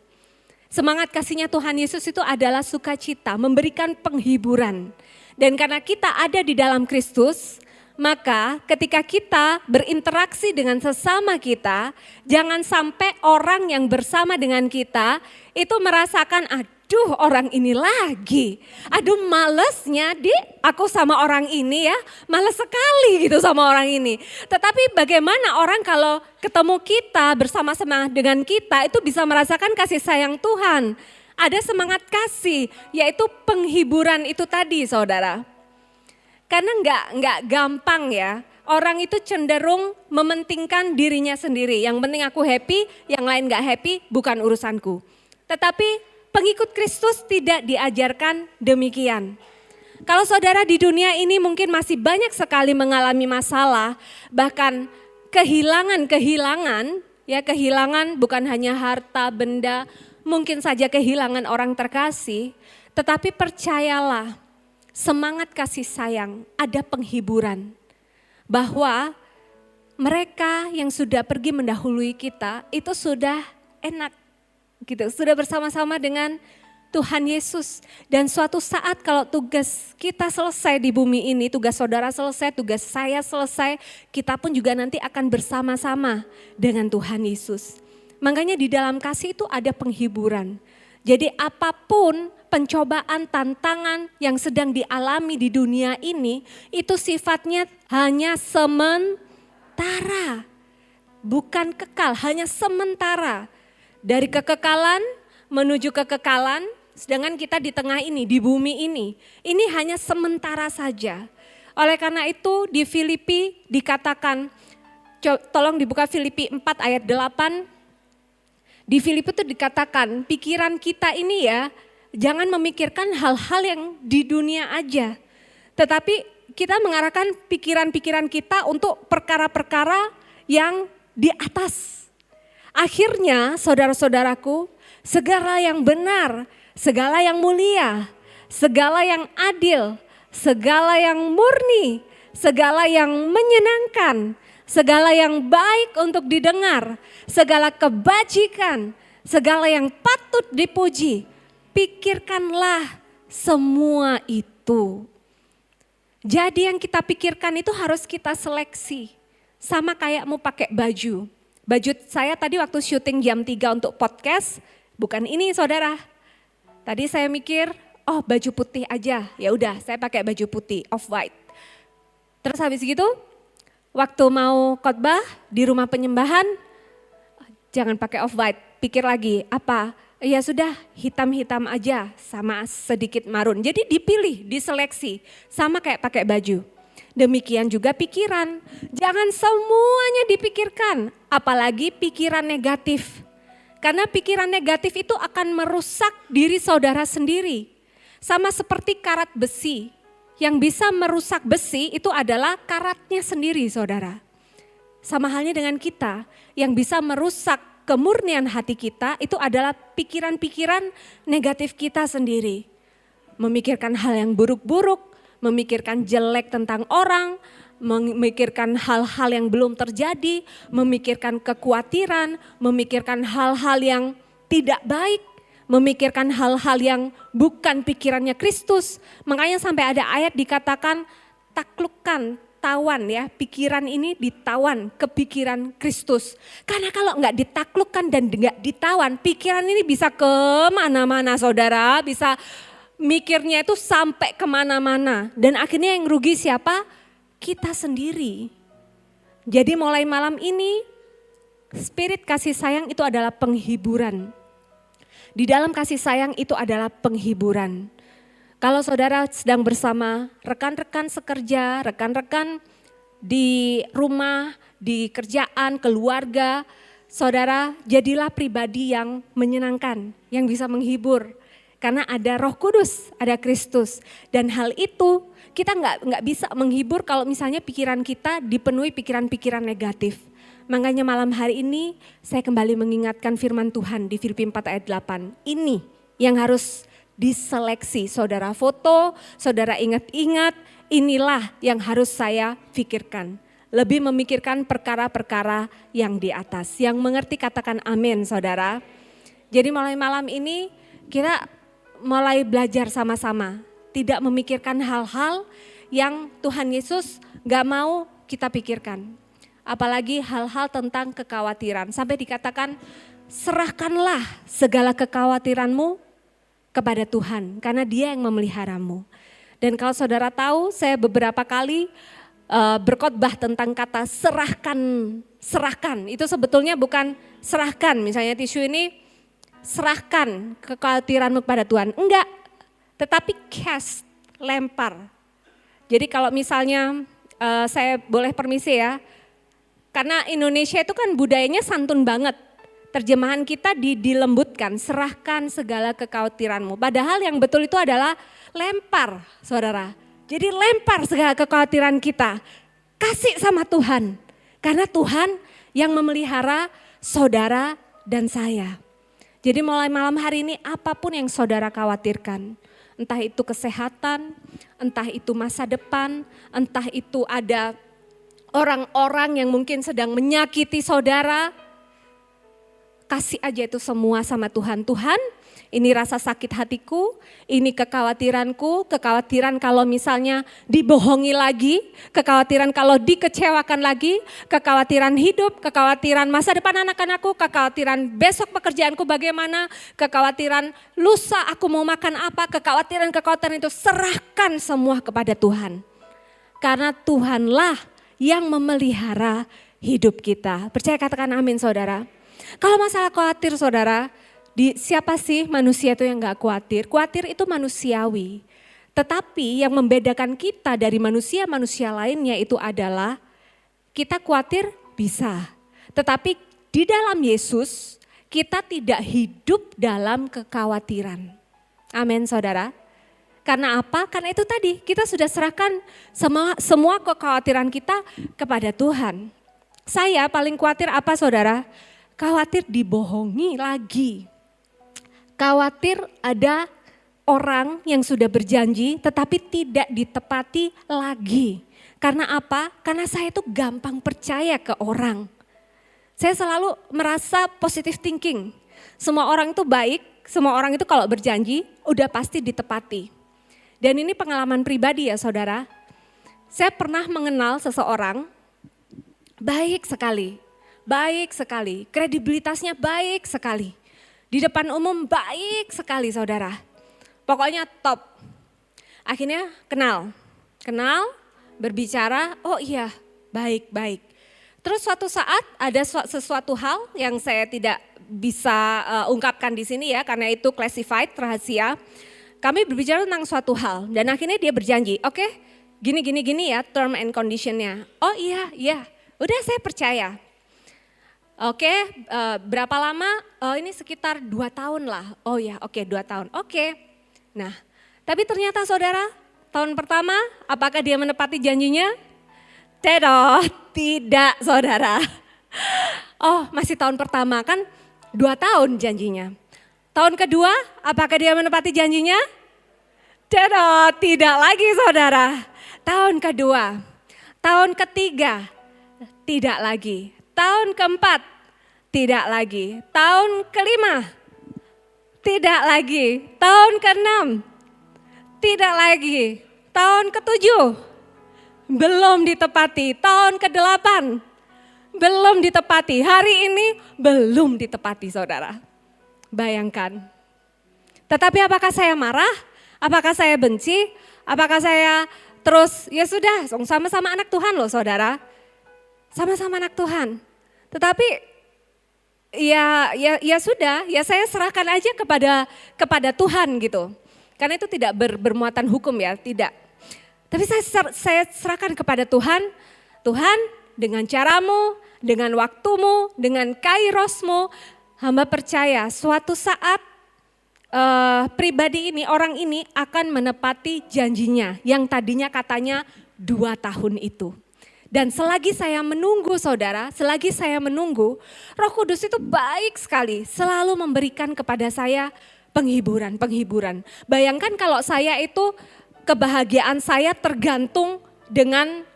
Semangat kasihnya Tuhan Yesus itu adalah sukacita, memberikan penghiburan. Dan karena kita ada di dalam Kristus, maka ketika kita berinteraksi dengan sesama kita, jangan sampai orang yang bersama dengan kita itu merasakan aduh orang ini lagi. Aduh malesnya aku sama orang ini ya, males sekali gitu sama orang ini. Tetapi bagaimana orang kalau ketemu kita bersama-sama dengan kita itu bisa merasakan kasih sayang Tuhan. Ada semangat kasih yaitu penghiburan itu tadi saudara. Karena enggak gampang ya. Orang itu cenderung mementingkan dirinya sendiri. Yang penting aku happy, yang lain enggak happy bukan urusanku. Tetapi pengikut Kristus tidak diajarkan demikian. Kalau saudara di dunia ini mungkin masih banyak sekali mengalami masalah, bahkan kehilangan, ya kehilangan bukan hanya harta, benda, mungkin saja kehilangan orang terkasih, tetapi percayalah, semangat kasih sayang, ada penghiburan. Bahwa mereka yang sudah pergi mendahului kita itu sudah enak. Gitu, sudah bersama-sama dengan Tuhan Yesus. Dan suatu saat kalau tugas kita selesai di bumi ini, tugas saudara selesai, tugas saya selesai, kita pun juga nanti akan bersama-sama dengan Tuhan Yesus. Makanya di dalam kasih itu ada penghiburan. Jadi apapun pencobaan, tantangan yang sedang dialami di dunia ini, itu sifatnya hanya sementara. Bukan kekal, hanya sementara. Dari kekekalan menuju kekekalan, sedangkan kita di tengah ini, di bumi ini hanya sementara saja. Oleh karena itu di Filipi dikatakan, tolong dibuka Filipi 4 ayat 8, di Filipi itu dikatakan pikiran kita ini ya, jangan memikirkan hal-hal yang di dunia aja. Tetapi kita mengarahkan pikiran-pikiran kita untuk perkara-perkara yang di atas. Akhirnya saudara-saudaraku, segala yang benar, segala yang mulia, segala yang adil, segala yang murni, segala yang menyenangkan, segala yang baik untuk didengar, segala kebajikan, segala yang patut dipuji, pikirkanlah semua itu. Jadi yang kita pikirkan itu harus kita seleksi. Sama kayak mau pakai baju. Baju saya tadi waktu syuting jam 3 untuk podcast, bukan ini saudara. Tadi saya mikir, oh baju putih aja. Ya udah, saya pakai baju putih, off white. Terus habis gitu, waktu mau khotbah di rumah penyembahan, jangan pakai off white. Pikir lagi, apa? Ya sudah, hitam-hitam aja sama sedikit marun. Jadi dipilih, diseleksi, sama kayak pakai baju. Demikian juga pikiran, jangan semuanya dipikirkan, apalagi pikiran negatif. Karena pikiran negatif itu akan merusak diri saudara sendiri. Sama seperti karat besi, yang bisa merusak besi itu adalah karatnya sendiri saudara. Sama halnya dengan kita, yang bisa merusak kemurnian hati kita itu adalah pikiran-pikiran negatif kita sendiri. Memikirkan hal yang buruk-buruk, memikirkan jelek tentang orang, memikirkan hal-hal yang belum terjadi, memikirkan kekhawatiran, memikirkan hal-hal yang tidak baik, memikirkan hal-hal yang bukan pikirannya Kristus. Makanya sampai ada ayat dikatakan taklukkan, tawan ya, pikiran ini ditawan ke pikiran Kristus. Karena kalau enggak ditaklukkan dan enggak ditawan, pikiran ini bisa kemana-mana saudara, bisa mikirnya itu sampai kemana-mana. Dan akhirnya yang rugi siapa? Kita sendiri. Jadi mulai malam ini, spirit kasih sayang itu adalah penghiburan. Di dalam kasih sayang itu adalah penghiburan. Kalau saudara sedang bersama rekan-rekan sekerja, rekan-rekan di rumah, di kerjaan, keluarga, saudara jadilah pribadi yang menyenangkan, yang bisa menghibur. Karena ada Roh Kudus, ada Kristus. Dan hal itu kita nggak bisa menghibur kalau misalnya pikiran kita dipenuhi pikiran-pikiran negatif. Makanya malam hari ini saya kembali mengingatkan firman Tuhan di Filipi 4 ayat 8. Ini yang harus diseleksi, saudara foto, saudara ingat-ingat, inilah yang harus saya pikirkan. Lebih memikirkan perkara-perkara yang di atas. Yang mengerti katakan amin saudara. Jadi mulai malam ini kita mulai belajar sama-sama. Tidak memikirkan hal-hal yang Tuhan Yesus gak mau kita pikirkan. Apalagi hal-hal tentang kekhawatiran. Sampai dikatakan serahkanlah segala kekhawatiranmu kepada Tuhan, karena Dia yang memeliharamu. Dan kalau saudara tahu, saya beberapa kali berkhotbah tentang kata serahkan, serahkan. Itu sebetulnya bukan serahkan, misalnya tisu ini serahkan kekhawatiranmu kepada Tuhan. Enggak, tetapi cast, lempar. Jadi kalau misalnya saya boleh permisi ya, karena Indonesia itu kan budayanya santun banget. Terjemahan kita dilembutkan, serahkan segala kekhawatiranmu. Padahal yang betul itu adalah lempar, saudara. Jadi lempar segala kekhawatiran kita, kasih sama Tuhan. Karena Tuhan yang memelihara saudara dan saya. Jadi mulai malam hari ini apapun yang saudara khawatirkan. Entah itu kesehatan, entah itu masa depan, entah itu ada orang-orang yang mungkin sedang menyakiti saudara. Kasih aja itu semua sama Tuhan. Tuhan, ini rasa sakit hatiku, ini kekhawatiranku, kekhawatiran kalau misalnya dibohongi lagi, kekhawatiran kalau dikecewakan lagi, kekhawatiran hidup, kekhawatiran masa depan anak-anakku, kekhawatiran besok pekerjaanku bagaimana, kekhawatiran lusa aku mau makan apa, kekhawatiran itu serahkan semua kepada Tuhan. Karena Tuhanlah yang memelihara hidup kita. Percaya katakan amin saudara. Kalau masalah khawatir saudara, siapa sih manusia itu yang gak khawatir? Khawatir itu manusiawi. Tetapi yang membedakan kita dari manusia-manusia lainnya itu adalah kita khawatir bisa. Tetapi di dalam Yesus kita tidak hidup dalam kekhawatiran. Amin saudara. Karena apa? Karena itu tadi kita sudah serahkan semua kekhawatiran kita kepada Tuhan. Saya paling khawatir apa saudara? Khawatir dibohongi lagi. Khawatir ada orang yang sudah berjanji tetapi tidak ditepati lagi. Karena apa? Karena saya itu gampang percaya ke orang. Saya selalu merasa positive thinking. Semua orang itu baik, semua orang itu kalau berjanji udah pasti ditepati. Dan ini pengalaman pribadi ya saudara. Saya pernah mengenal seseorang, baik sekali, kredibilitasnya baik sekali. Di depan umum baik sekali saudara, pokoknya top. Akhirnya kenal, berbicara, oh iya baik. Terus suatu saat ada sesuatu hal yang saya tidak bisa ungkapkan di sini ya, karena itu classified, rahasia. Kami berbicara tentang suatu hal dan akhirnya dia berjanji, oke, gini ya term and conditionnya. Oh iya, udah saya percaya. Oke, berapa lama? Oh ini sekitar 2 tahun lah. Oh ya, oke 2 tahun. Oke. Nah, tapi ternyata saudara, tahun pertama apakah dia menepati janjinya? Tidak saudara. Oh masih tahun pertama kan 2 tahun janjinya. Tahun kedua apakah dia menepati janjinya? Tidak lagi saudara. Tahun kedua, tahun ketiga, tidak lagi. Tahun keempat, tidak lagi. Tahun kelima, tidak lagi. Tahun keenam, tidak lagi. Tahun ketujuh, belum ditepati. Tahun kedelapan, belum ditepati. Hari ini belum ditepati saudara. Bayangkan. Tetapi apakah saya marah? Apakah saya benci? Apakah saya terus ya sudah sama-sama anak Tuhan loh saudara. Sama-sama anak Tuhan. Tetapi ya sudah, ya saya serahkan aja kepada Tuhan gitu. Karena itu tidak bermuatan hukum ya, tidak. Tapi saya serahkan kepada Tuhan. Tuhan dengan caramu, dengan waktumu, dengan kairosmu, hamba percaya suatu saat pribadi ini, orang ini akan menepati janjinya yang tadinya katanya 2 tahun itu. Dan selagi saya menunggu saudara, selagi saya menunggu, Roh Kudus itu baik sekali selalu memberikan kepada saya penghiburan. Bayangkan kalau saya itu kebahagiaan saya tergantung dengan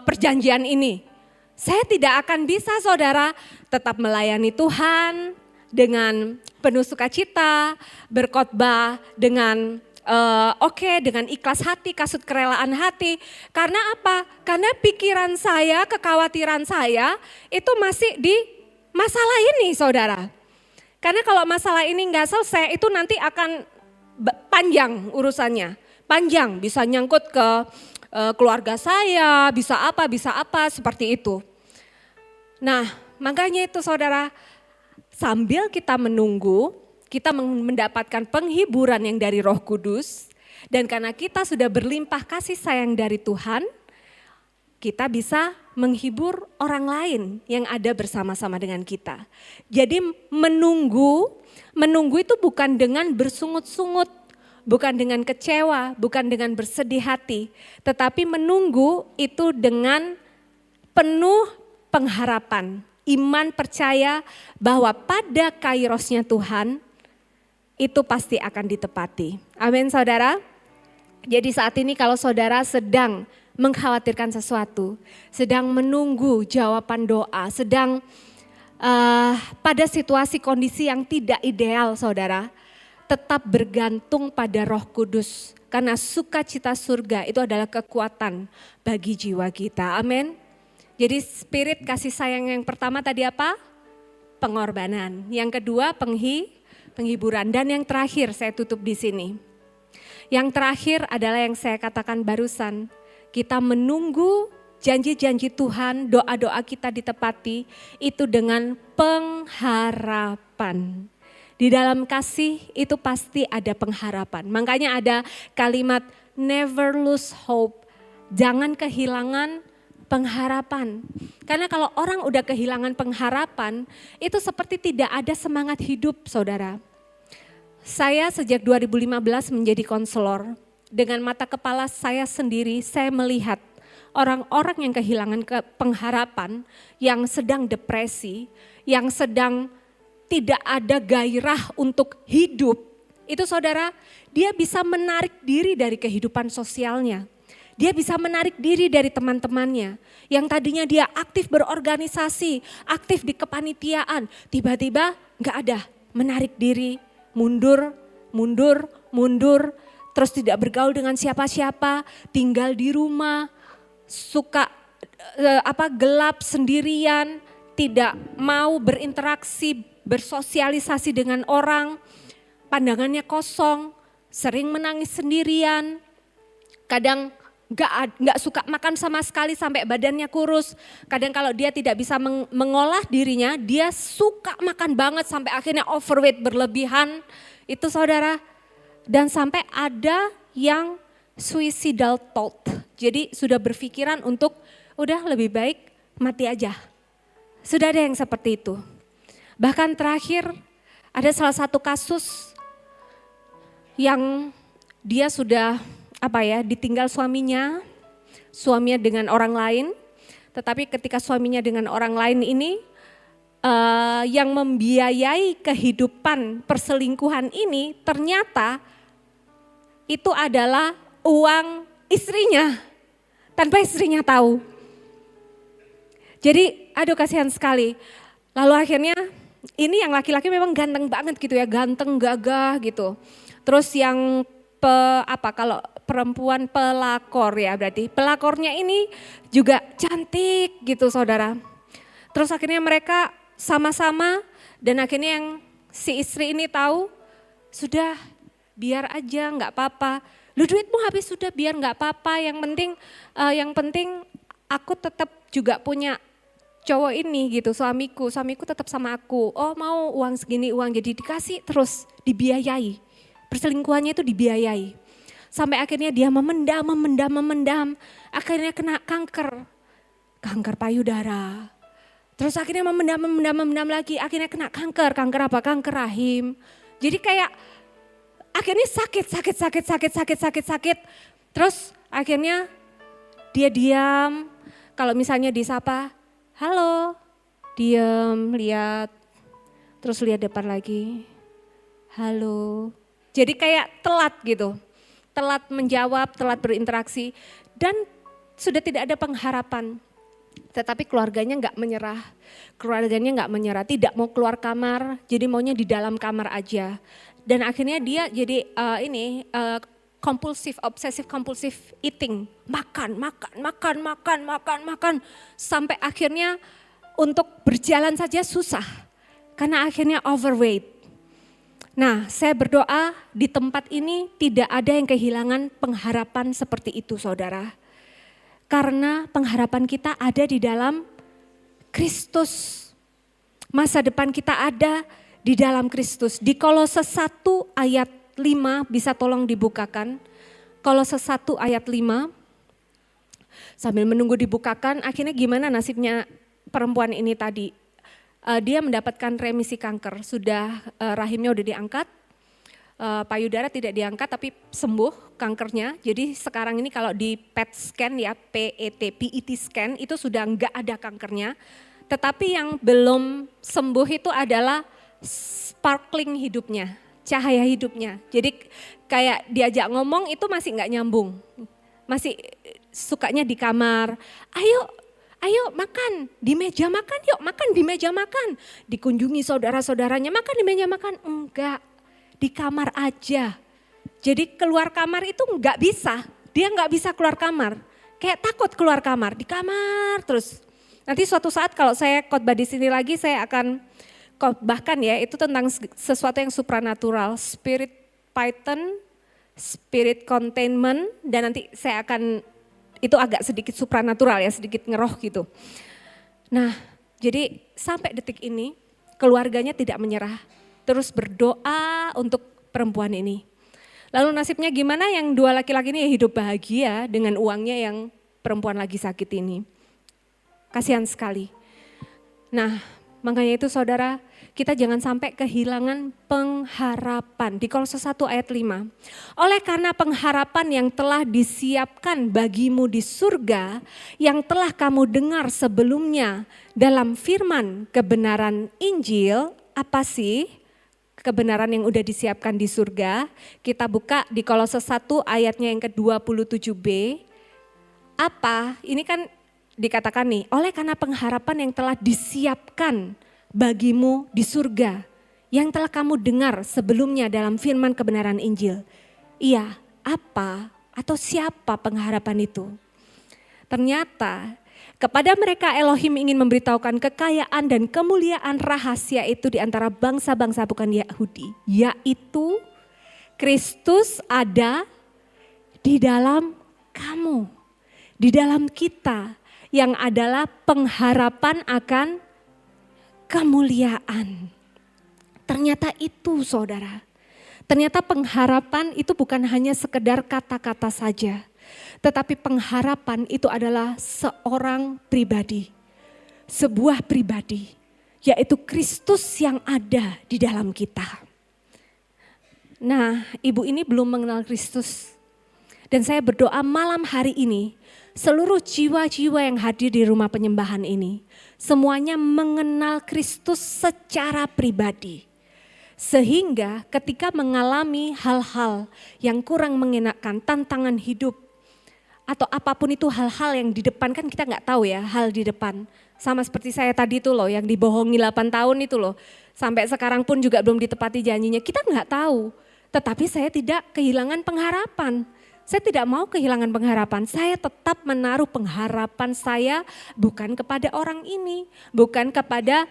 perjanjian ini. Saya tidak akan bisa saudara tetap melayani Tuhan dengan penuh sukacita, berkhotbah dengan dengan ikhlas hati, kasut kerelaan hati. Karena apa? Karena pikiran saya, kekhawatiran saya itu masih di masalah ini saudara. Karena kalau masalah ini nggak selesai itu nanti akan panjang urusannya. Panjang, bisa nyangkut ke keluarga saya, bisa apa, seperti itu. Nah makanya itu saudara, sambil kita menunggu, kita mendapatkan penghiburan yang dari Roh Kudus. Dan karena kita sudah berlimpah kasih sayang dari Tuhan, kita bisa menghibur orang lain yang ada bersama-sama dengan kita. Jadi menunggu itu bukan dengan bersungut-sungut, bukan dengan kecewa, bukan dengan bersedih hati. Tetapi menunggu itu dengan penuh pengharapan, iman percaya bahwa pada kairosnya Tuhan, itu pasti akan ditepati. Amin saudara. Jadi saat ini kalau saudara sedang mengkhawatirkan sesuatu, sedang menunggu jawaban doa, sedang pada situasi kondisi yang tidak ideal saudara, tetap bergantung pada Roh Kudus. Karena sukacita surga itu adalah kekuatan bagi jiwa kita. Amin. Jadi spirit kasih sayang yang pertama tadi apa? Pengorbanan. Yang kedua penghiburan. Dan yang terakhir saya tutup di sini. Yang terakhir adalah yang saya katakan barusan. Kita menunggu janji-janji Tuhan, doa-doa kita ditepati itu dengan pengharapan. Di dalam kasih itu pasti ada pengharapan. Makanya ada kalimat never lose hope. Jangan kehilangan pengharapan. Karena kalau orang udah kehilangan pengharapan, itu seperti tidak ada semangat hidup saudara. Saya sejak 2015 menjadi konselor, dengan mata kepala saya sendiri saya melihat orang-orang yang kehilangan pengharapan, yang sedang depresi, yang sedang tidak ada gairah untuk hidup. Itu saudara, dia bisa menarik diri dari kehidupan sosialnya. Dia bisa menarik diri dari teman-temannya. Yang tadinya dia aktif berorganisasi, aktif di kepanitiaan. Tiba-tiba gak ada, menarik diri, mundur, terus tidak bergaul dengan siapa-siapa, tinggal di rumah, suka gelap sendirian, tidak mau berinteraksi, bersosialisasi dengan orang, pandangannya kosong, sering menangis sendirian, kadang nggak suka makan sama sekali sampai badannya kurus. Kadang kalau dia tidak bisa mengolah dirinya, dia suka makan banget sampai akhirnya overweight berlebihan. Itu saudara. Dan sampai ada yang suicidal thought. Jadi sudah berpikiran untuk udah lebih baik mati aja. Sudah ada yang seperti itu. Bahkan terakhir ada salah satu kasus yang dia sudah ditinggal suaminya dengan orang lain, tetapi ketika suaminya dengan orang lain ini yang membiayai kehidupan perselingkuhan ini ternyata itu adalah uang istrinya tanpa istrinya tahu. Jadi aduh kasihan sekali. Lalu akhirnya ini yang laki-laki memang ganteng banget gitu ya, ganteng gagah gitu. Terus yang kalau perempuan pelakor ya, berarti pelakornya ini juga cantik gitu saudara. Terus akhirnya mereka sama-sama dan akhirnya yang si istri ini tahu, sudah biar aja nggak apa-apa. Lu duitmu habis sudah biar nggak apa-apa, yang penting aku tetap juga punya cowok ini gitu, suamiku tetap sama aku. Oh mau uang segini uang, jadi dikasih terus dibiayai. Perselingkuhannya itu dibiayai. Sampai akhirnya dia memendam, akhirnya kena kanker payudara. Terus akhirnya memendam lagi, akhirnya kena kanker apa? Kanker rahim. Jadi kayak akhirnya sakit. Terus akhirnya dia diam, kalau misalnya disapa, halo, diam, lihat, terus lihat depan lagi, halo. Jadi kayak telat gitu, telat menjawab, telat berinteraksi dan sudah tidak ada pengharapan. Tetapi keluarganya nggak menyerah, tidak mau keluar kamar, jadi maunya di dalam kamar aja. Dan akhirnya dia jadi obsessive compulsive eating, makan, sampai akhirnya untuk berjalan saja susah, karena akhirnya overweight. Nah, saya berdoa di tempat ini tidak ada yang kehilangan pengharapan seperti itu saudara. Karena pengharapan kita ada di dalam Kristus. Masa depan kita ada di dalam Kristus. Di Kolose 1 ayat 5 bisa tolong dibukakan. Kolose 1 ayat 5. Sambil menunggu dibukakan, akhirnya gimana nasibnya perempuan ini tadi? Dia mendapatkan remisi kanker, sudah rahimnya udah diangkat, payudara tidak diangkat tapi sembuh kankernya. Jadi sekarang ini kalau di PET scan ya, PET scan itu sudah enggak ada kankernya. Tetapi yang belum sembuh itu adalah sparkling hidupnya, cahaya hidupnya. Jadi kayak diajak ngomong itu masih enggak nyambung, masih sukanya di kamar, ayo makan di meja makan, yuk makan di meja makan. Dikunjungi saudara-saudaranya, makan di meja makan. Enggak, di kamar aja. Jadi keluar kamar itu enggak bisa, dia enggak bisa keluar kamar. Kayak takut keluar kamar, di kamar terus. Nanti suatu saat kalau saya khotbah di sini lagi, saya akan khotbahkan ya, itu tentang sesuatu yang supranatural, spirit python, spirit containment, dan nanti saya akan itu agak sedikit supranatural ya, sedikit ngeroh gitu. Nah, jadi sampai detik ini keluarganya tidak menyerah, terus berdoa untuk perempuan ini. Lalu nasibnya gimana? Yang dua laki-laki ini hidup bahagia dengan uangnya yang perempuan lagi sakit ini. Kasihan sekali. Nah, makanya itu saudara, kita jangan sampai kehilangan pengharapan. Di Kolose 1 ayat 5. Oleh karena pengharapan yang telah disiapkan bagimu di surga, yang telah kamu dengar sebelumnya dalam firman kebenaran Injil, apa sih kebenaran yang udah disiapkan di surga? Kita buka di Kolose 1 ayatnya yang ke-27b. Apa? Ini kan dikatakan nih, oleh karena pengharapan yang telah disiapkan bagimu di surga, yang telah kamu dengar sebelumnya dalam firman kebenaran Injil. Iya, apa atau siapa pengharapan itu? Ternyata kepada mereka Elohim ingin memberitahukan kekayaan dan kemuliaan rahasia itu di antara bangsa-bangsa bukan Yahudi. Yaitu Kristus ada di dalam kamu, di dalam kita yang adalah pengharapan akan kemuliaan. Ternyata itu saudara. Ternyata pengharapan itu bukan hanya sekedar kata-kata saja. Tetapi pengharapan itu adalah seorang pribadi. Sebuah pribadi. Yaitu Kristus yang ada di dalam kita. Nah, ibu ini belum mengenal Kristus. Dan saya berdoa malam hari ini. Seluruh jiwa-jiwa yang hadir di rumah penyembahan ini. Semuanya mengenal Kristus secara pribadi. Sehingga ketika mengalami hal-hal yang kurang mengenakan, tantangan hidup, atau apapun itu hal-hal yang di depan, kan kita nggak tahu ya hal di depan. Sama seperti saya tadi itu loh, yang dibohongi 8 tahun itu loh. Sampai sekarang pun juga belum ditepati janjinya, kita nggak tahu. Tetapi saya tidak kehilangan pengharapan. Saya tidak mau kehilangan pengharapan, saya tetap menaruh pengharapan saya bukan kepada orang ini, bukan kepada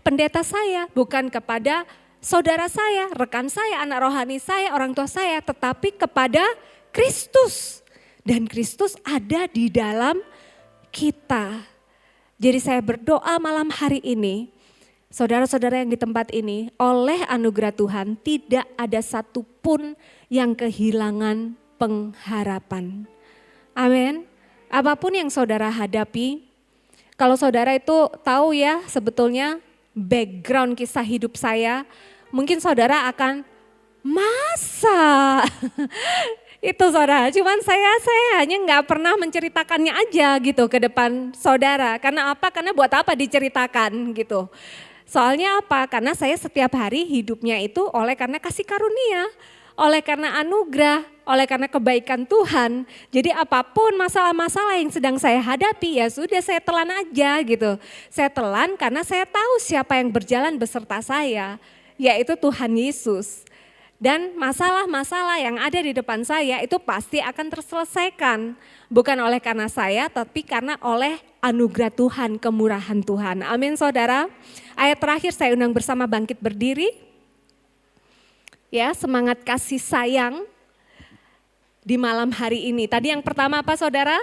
pendeta saya, bukan kepada saudara saya, rekan saya, anak rohani saya, orang tua saya, tetapi kepada Kristus. Dan Kristus ada di dalam kita. Jadi saya berdoa malam hari ini, saudara-saudara yang di tempat ini, oleh anugerah Tuhan tidak ada satupun yang kehilangan pengharapan. Amin. Apapun yang saudara hadapi, kalau saudara itu tahu ya sebetulnya background kisah hidup saya, mungkin saudara akan masa itu saudara. Cuman saya hanya nggak pernah menceritakannya aja gitu ke depan saudara. Karena apa? Karena buat apa diceritakan gitu. Soalnya apa? Karena saya setiap hari hidupnya itu oleh karena kasih karunia, oleh karena anugerah, oleh karena kebaikan Tuhan. Jadi apapun masalah-masalah yang sedang saya hadapi ya sudah saya telan aja gitu. Saya telan karena saya tahu siapa yang berjalan beserta saya. Yaitu Tuhan Yesus. Dan masalah-masalah yang ada di depan saya itu pasti akan terselesaikan. Bukan oleh karena saya, tapi karena oleh anugerah Tuhan, kemurahan Tuhan. Amin saudara. Ayat terakhir saya undang bersama bangkit berdiri. Ya, semangat kasih sayang di malam hari ini. Tadi yang pertama apa saudara?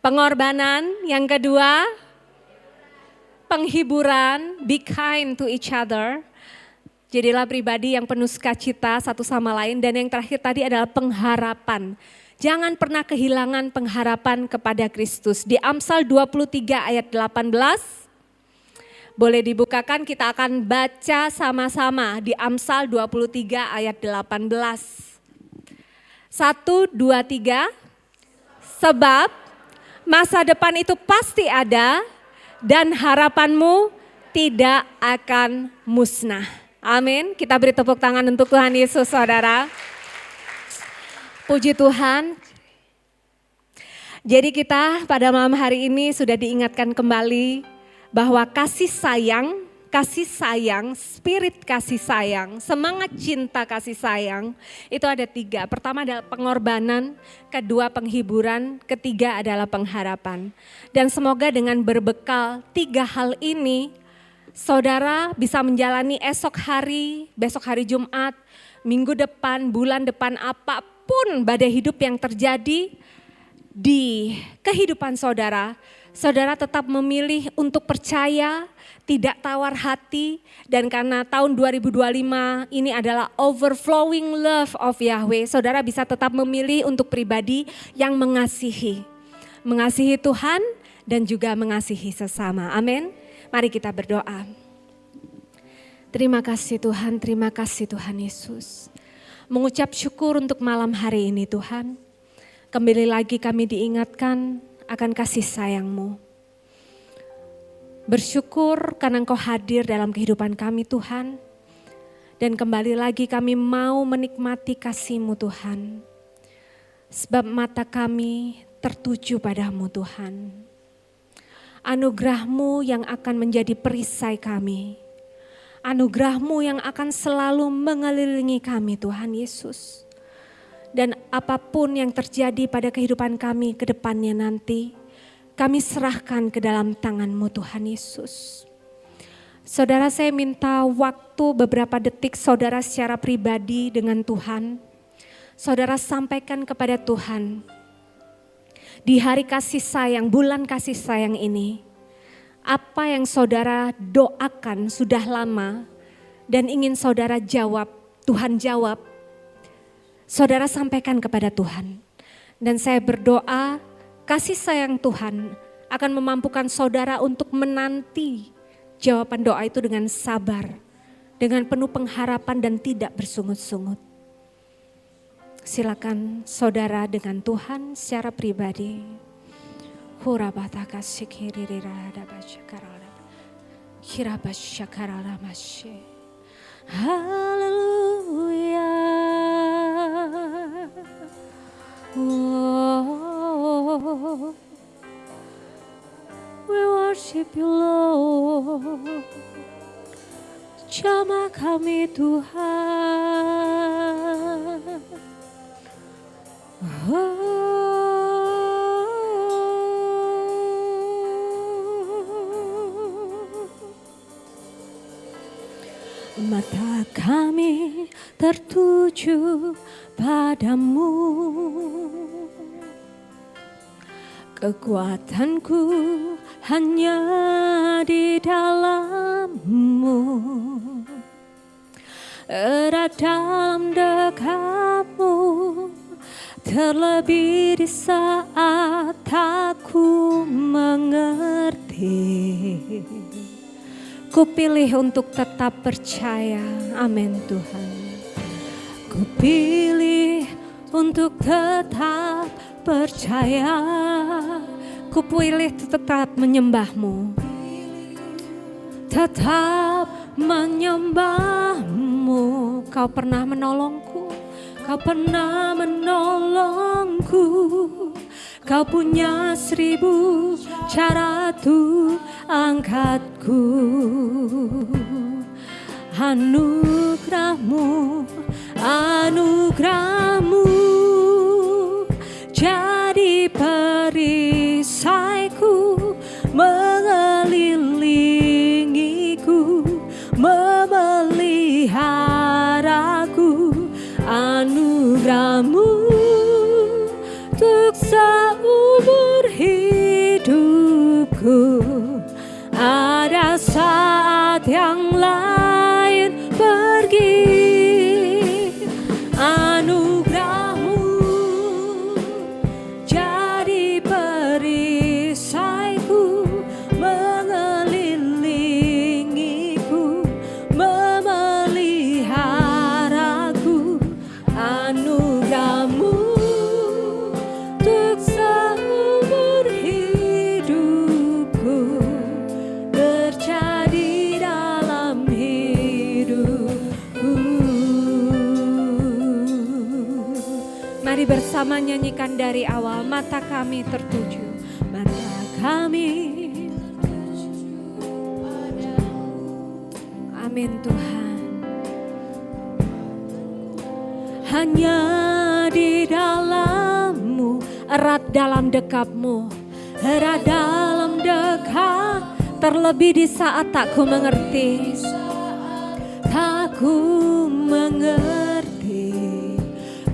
Pengorbanan. Yang kedua, penghiburan. Be kind to each other. Jadilah pribadi yang penuh sukacita satu sama lain. Dan yang terakhir tadi adalah pengharapan. Jangan pernah kehilangan pengharapan kepada Kristus. Di Amsal 23 ayat 18. Boleh dibukakan, kita akan baca sama-sama di Amsal 23 ayat 18. 1, 2, 3. Sebab masa depan itu pasti ada dan harapanmu tidak akan musnah. Amin. Kita beri tepuk tangan untuk Tuhan Yesus, saudara. Puji Tuhan. Jadi kita pada malam hari ini sudah diingatkan kembali bahwa kasih sayang, spirit kasih sayang, semangat cinta kasih sayang itu ada 3. Pertama adalah pengorbanan, kedua penghiburan, ketiga adalah pengharapan. Dan semoga dengan berbekal 3 hal ini, saudara bisa menjalani esok hari, besok hari Jumat, minggu depan, bulan depan, apapun badai hidup yang terjadi di kehidupan saudara, saudara tetap memilih untuk percaya, tidak tawar hati, dan karena tahun 2025 ini adalah overflowing love of Yahweh, saudara bisa tetap memilih untuk pribadi yang mengasihi Tuhan dan juga mengasihi sesama. Amin. Mari kita berdoa. Terima kasih Tuhan Yesus. Mengucap syukur untuk malam hari ini Tuhan. Kembali lagi kami diingatkan akan kasih sayang-Mu. Bersyukur karena Engkau hadir dalam kehidupan kami Tuhan. Dan kembali lagi kami mau menikmati kasih-Mu Tuhan. Sebab mata kami tertuju padamu Tuhan. Anugerah-Mu yang akan menjadi perisai kami. Anugerah-Mu yang akan selalu mengelilingi kami Tuhan Yesus. Dan apapun yang terjadi pada kehidupan kami ke depannya nanti, kami serahkan ke dalam tangan-Mu Tuhan Yesus. Saudara, saya minta waktu beberapa detik saudara secara pribadi dengan Tuhan. Saudara sampaikan kepada Tuhan, di hari kasih sayang, bulan kasih sayang ini, apa yang saudara doakan sudah lama dan ingin saudara jawab, Tuhan jawab, saudara sampaikan kepada Tuhan. Dan saya berdoa, kasih sayang Tuhan akan memampukan saudara untuk menanti jawaban doa itu dengan sabar, dengan penuh pengharapan dan tidak bersungut-sungut. Silakan saudara dengan Tuhan secara pribadi. Haleluya. Oh, we worship you Lord. Jamah kami Tuhan. Mata kami tertuju padamu, kekuatanku hanya di dalam-Mu, erat dalam dekap-Mu, terlebih di saat aku mengerti. Ku pilih untuk tetap percaya, amin Tuhan. Ku pilih untuk tetap percaya, ku pilih tetap menyembah-Mu, tetap menyembah-Mu. Kau pernah menolongku, Kau pernah menolongku. Kau punya 1000 cara tuh angkatku. Anugerah-Mu, anugerah-Mu jadi perisaiku, mengelilingiku, memeliharaku. Anugerah-Mu untuk seumur hidupku. Ada saat yang lain pergi. Anugerah-Mu jadi perisaiku, mengelilingiku, memeliharaku. Anugerah-Mu untuk seumur hidupku, terjadi dalam hidupku. Mari bersama nyanyikan dari awal. Mata kami tertuju, mata kami. Amin Tuhan. Hanya di dalam-Mu, erat dalam dekap-Mu, erat dalam dekap, terlebih di saat tak ku mengerti. Tak ku mengerti,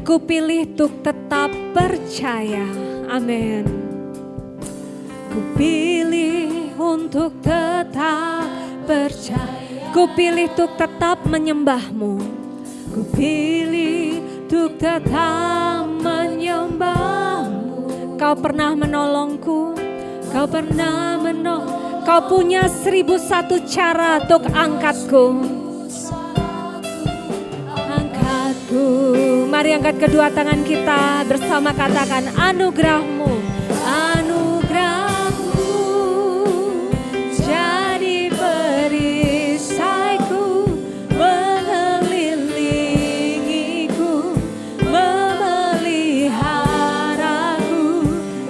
ku pilih untuk tetap percaya, amin. Ku pilih untuk tetap percaya, ku pilih untuk tetap menyembah-Mu, ku pilih untuk tetap menyembah-Mu. Kau pernah menolongku, Kau pernah menolong, Kau punya 1001 cara untuk angkatku. Angkatku. Mari angkat kedua tangan kita bersama, katakan anugerah-Mu, anugerah-Mu jadi perisaiku, mengelilingiku, memeliharaku.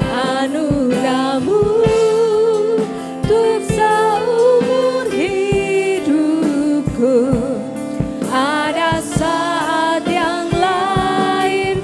Anugerah-Mu untuk seumur hidupku. Ada saat yang lain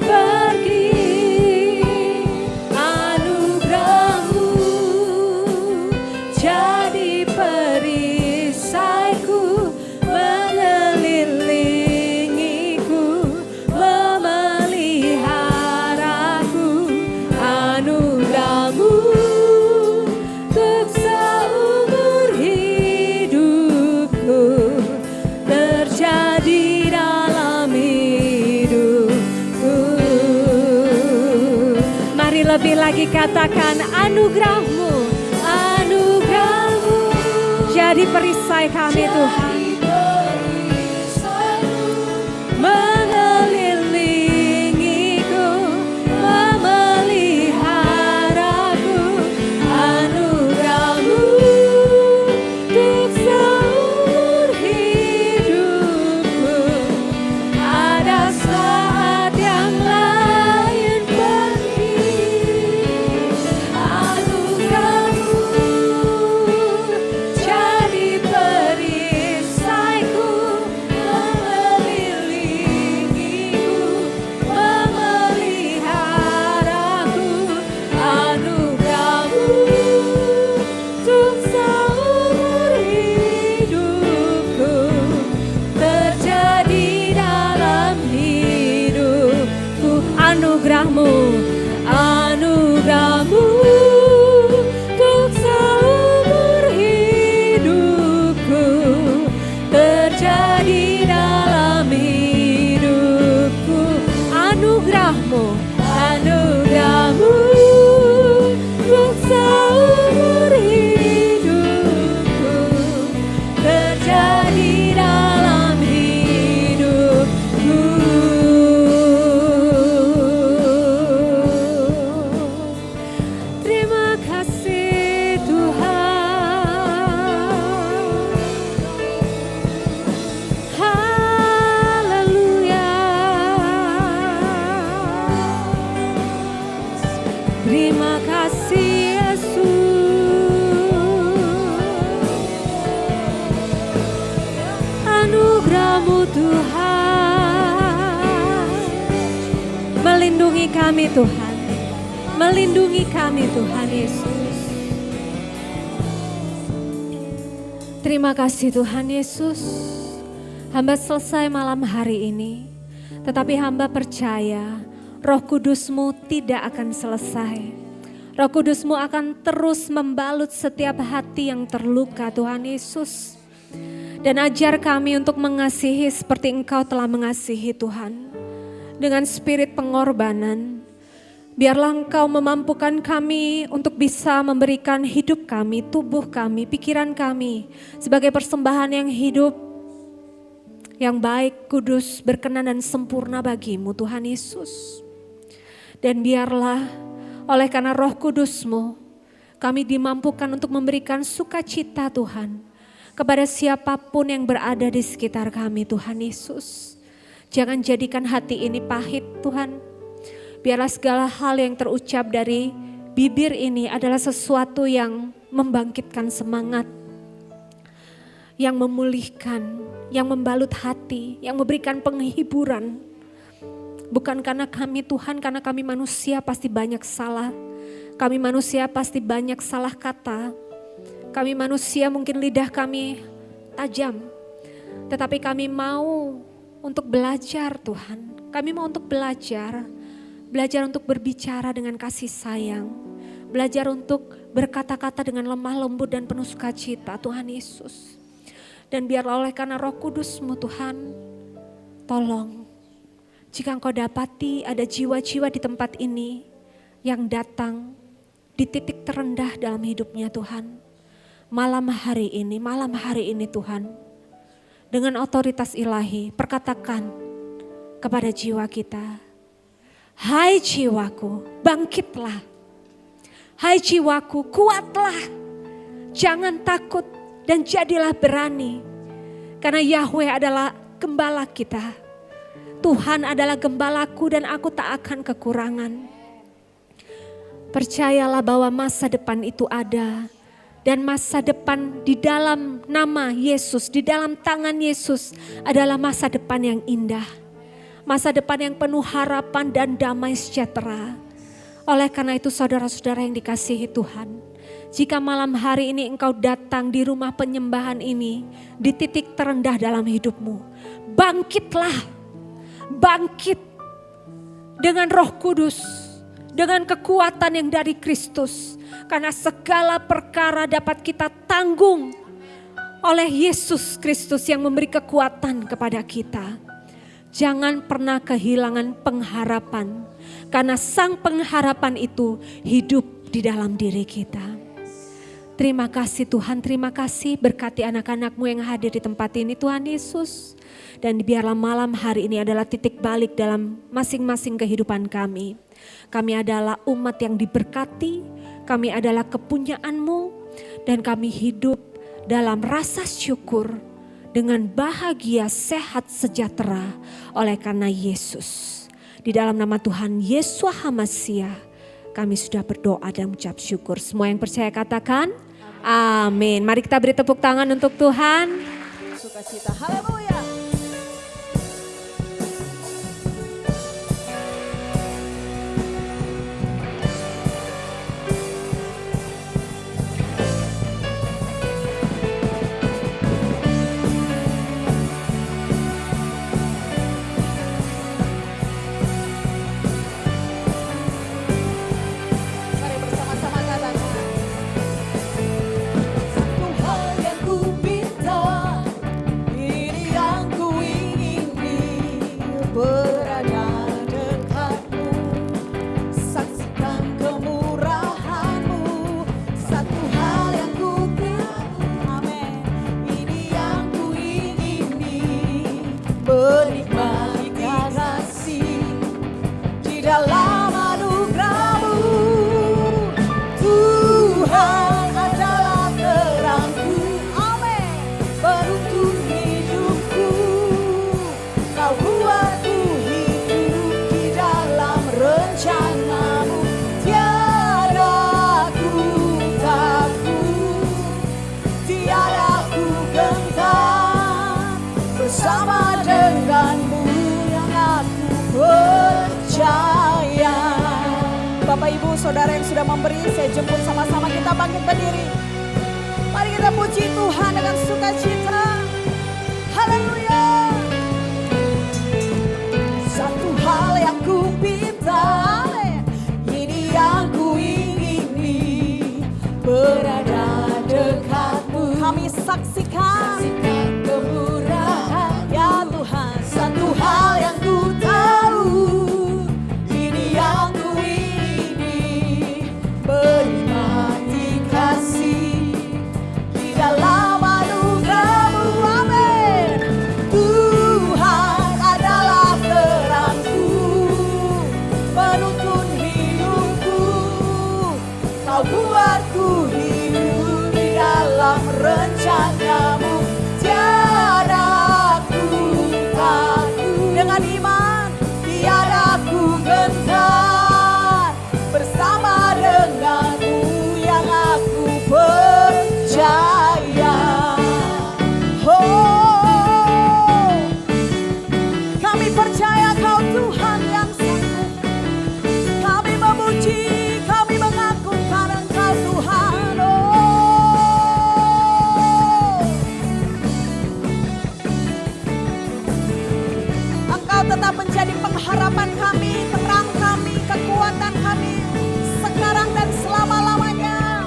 Mari lebih lagi katakan anugerah-Mu, anugerah-Mu jadi perisai kami Tuhan. Mengelilingiku, memeliharaku, anugerah-Mu untuk seumur hidupku. Ada saat yang lain pergi, anugerah-Mu jadi perisaiku, mengelilingiku, memeliharaku, anugerah-Mu untuk seumur hidupku terjadi dalam hidupku. Anugerah-Mu, anugerah-Mu untuk seumur hidupku terjadi dalam hidupku. Anugerah-Mu, anugerah-Mu untuk seumur hidupku terjadi dalam hidupku. Terima kasih Tuhan. Haleluya. Terima kasih Yesus. Anugerah-Mu Tuhan melindungi kami Tuhan. Melindungi kami Tuhan Yesus. Terima kasih Tuhan Yesus. Hamba selesai malam hari ini. Tetapi hamba percaya Roh Kudus-Mu tidak akan selesai. Roh Kudus-Mu akan terus membalut setiap hati yang terluka Tuhan Yesus. Dan ajar kami untuk mengasihi seperti Engkau telah mengasihi Tuhan. Dengan spirit pengorbanan. Biarlah Engkau memampukan kami untuk bisa memberikan hidup kami, tubuh kami, pikiran kami sebagai persembahan yang hidup, yang baik, kudus, berkenan dan sempurna bagi-Mu Tuhan Yesus. Dan biarlah oleh karena Roh Kudus-Mu kami dimampukan untuk memberikan sukacita Tuhan kepada siapapun yang berada di sekitar kami Tuhan Yesus. Jangan jadikan hati ini pahit Tuhan. Biarlah segala hal yang terucap dari bibir ini adalah sesuatu yang membangkitkan semangat, yang memulihkan, yang membalut hati, yang memberikan penghiburan. Bukan karena kami Tuhan, karena kami manusia pasti banyak salah. Kami manusia pasti banyak salah kata. Kami manusia mungkin lidah kami tajam. Tetapi kami mau untuk belajar Tuhan. Kami mau untuk belajar. Belajar untuk berbicara dengan kasih sayang. Belajar untuk berkata-kata dengan lemah lembut dan penuh sukacita Tuhan Yesus. Dan biarlah oleh karena Roh Kudus-Mu Tuhan, tolong. Jika Engkau dapati ada jiwa-jiwa di tempat ini yang datang di titik terendah dalam hidupnya Tuhan. Malam hari ini Tuhan. Dengan otoritas ilahi, perkatakan kepada jiwa kita. Hai jiwaku, bangkitlah. Hai jiwaku, kuatlah. Jangan takut dan jadilah berani. Karena Yahweh adalah gembala kita. Tuhan adalah gembalaku dan aku tak akan kekurangan. Percayalah bahwa masa depan itu ada. Dan masa depan di dalam nama Yesus, di dalam tangan Yesus adalah masa depan yang indah. Masa depan yang penuh harapan dan damai sejahtera. Oleh karena itu saudara-saudara yang dikasihi Tuhan. Jika malam hari ini engkau datang di rumah penyembahan ini. Di titik terendah dalam hidupmu. Bangkitlah. Bangkit. Dengan Roh Kudus. Dengan kekuatan yang dari Kristus. Karena segala perkara dapat kita tanggung. Oleh Yesus Kristus yang memberi kekuatan kepada kita. Jangan pernah kehilangan pengharapan. Karena sang pengharapan itu hidup di dalam diri kita. Terima kasih Tuhan, terima kasih berkati anak-anak-Mu yang hadir di tempat ini Tuhan Yesus. Dan biarlah malam hari ini adalah titik balik dalam masing-masing kehidupan kami. Kami adalah umat yang diberkati, kami adalah kepunyaan-Mu. Dan kami hidup dalam rasa syukur dengan bahagia, sehat, sejahtera oleh karena Yesus. Di dalam nama Tuhan Yesus HaMasiah kami sudah berdoa dan mengucap syukur. Semua yang percaya katakan amin. Mari kita beri tepuk tangan untuk Tuhan. Sukacita, haleluya. Mari bersama-sama katakan. Satu hal yang ku pinta, ini yang ku ingini, berada dekatmu, saksikan kemurahan-Mu. Satu hal yang ku pinta, amin, ini yang ku ingini, menikmati kasih di dalam anugerah-Mu. Tuhan adalah terangku, amin, penuntun hidupku. Kau buatku hidup di dalam rencana-Mu. Tiada ku takut, tiada ku gentar, bersama dengan-Mu yang aku percaya. Bapak Ibu Saudara yang sudah memberi, saya jemput sama-sama kita bangkit berdiri. Mari kita puji Tuhan dengan sukacita. Haleluya. Satu hal yang ku pinta, ini yang ku ingini, berada dekatmu. Kami saksikan kemurahan ya Tuhan. Satu hal yang ku tahu, ini yang ku ingini, menikmati kasih di dalam anugerah-Mu, amin. Tuhan adalah terangku, penuntun hidupku. Kau buatku hidup di dalam rencana-Mu. Tiada ku takut, dengan iman tiada ku gentar, bersama dengan-Mu yang aku percaya. Oh, kami percaya Kau Tuhan yang sanggup. Kami memuji, kami mengagungkan Engkau Tuhan. Oh, Engkau tetap menjadi pengharapan kami, terang kami, kekuatan kami, sekarang dan selama-lamanya.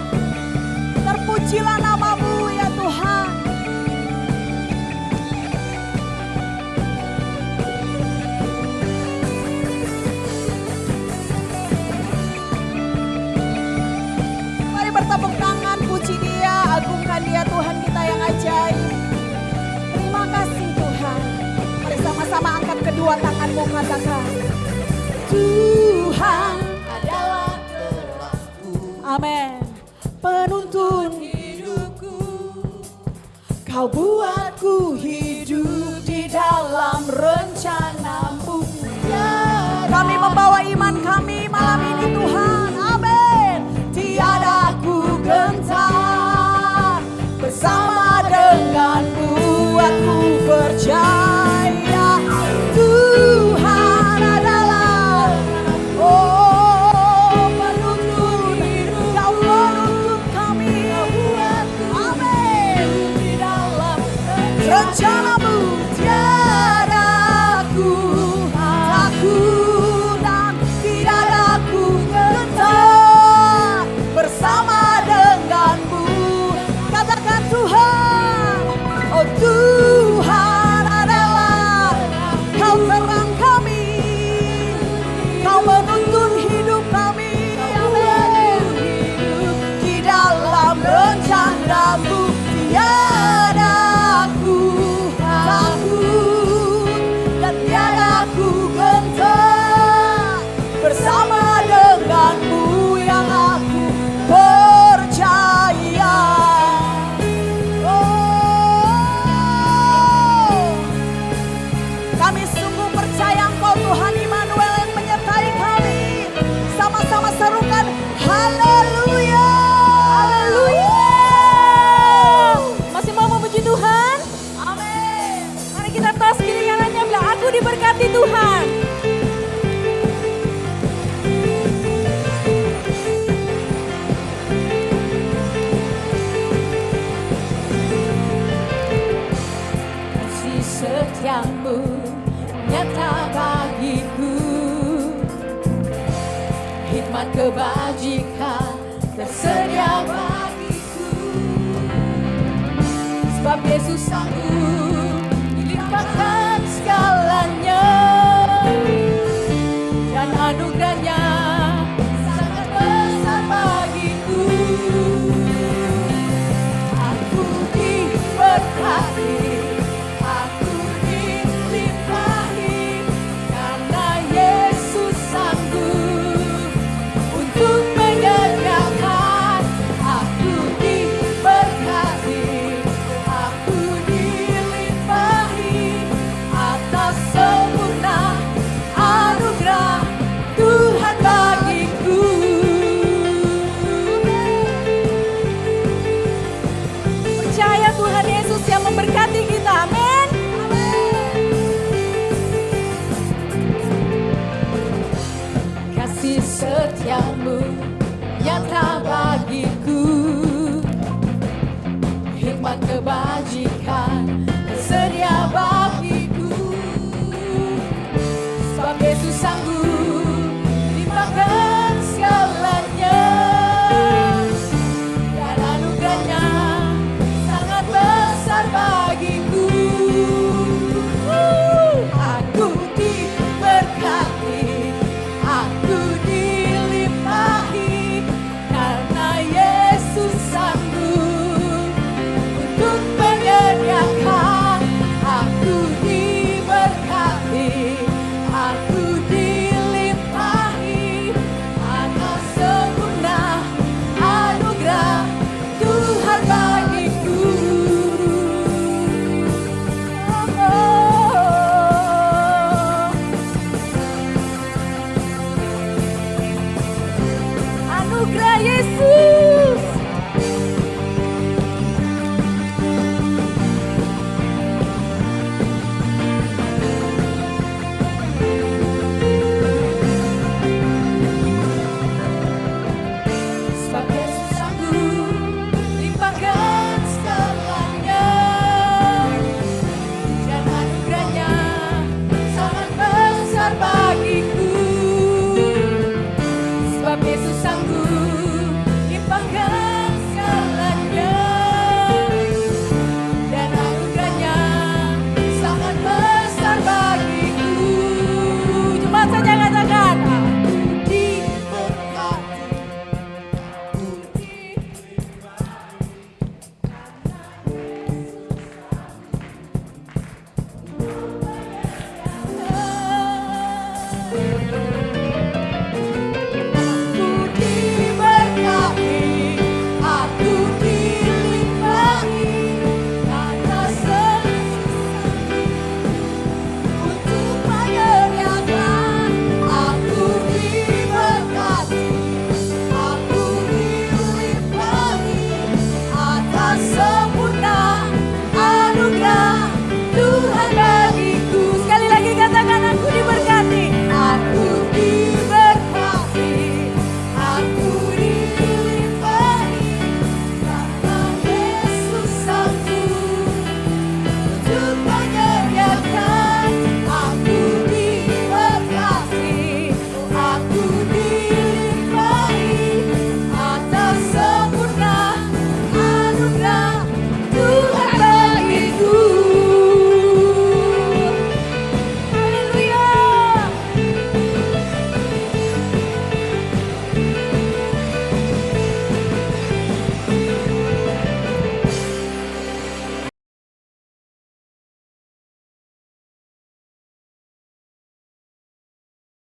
Terpujilah nama-Mu ya Tuhan. Mari bertepuk tangan, puji Dia, agungkan Dia Tuhan kita yang ajaib. Terima kasih Tuhan. Mari sama-sama angkat kedua tanganmu, katakan Tuhan adalah terangku, amin, penuntun hidupku. Kau buatku hidup di dalam rencana-Mu. Kami membawa iman kami malam ini Tuhan, amin. Tiada ku gentar, bersama dengan-Mu aku percaya. Tuhan adalah penuntun hidup. Kau menuntun kami, amin, di dalam rencana-Mu. Tiada ku takut dan tiada ku kebajikan tersedia bagiku. Sebab Yesus sanggup dilimpahkan segalanya, dan anugerahnya sangat besar bagiku. Aku diberkati, aku dilimpahi, karena Yesus sanggup untuk menyediakan. Aku diberkati, aku dilimpahi atas sempurna anugerah Tuhan bagiku. Percaya Tuhan Yesus yang memberkati kita, amin. Kasih setiamu yang tak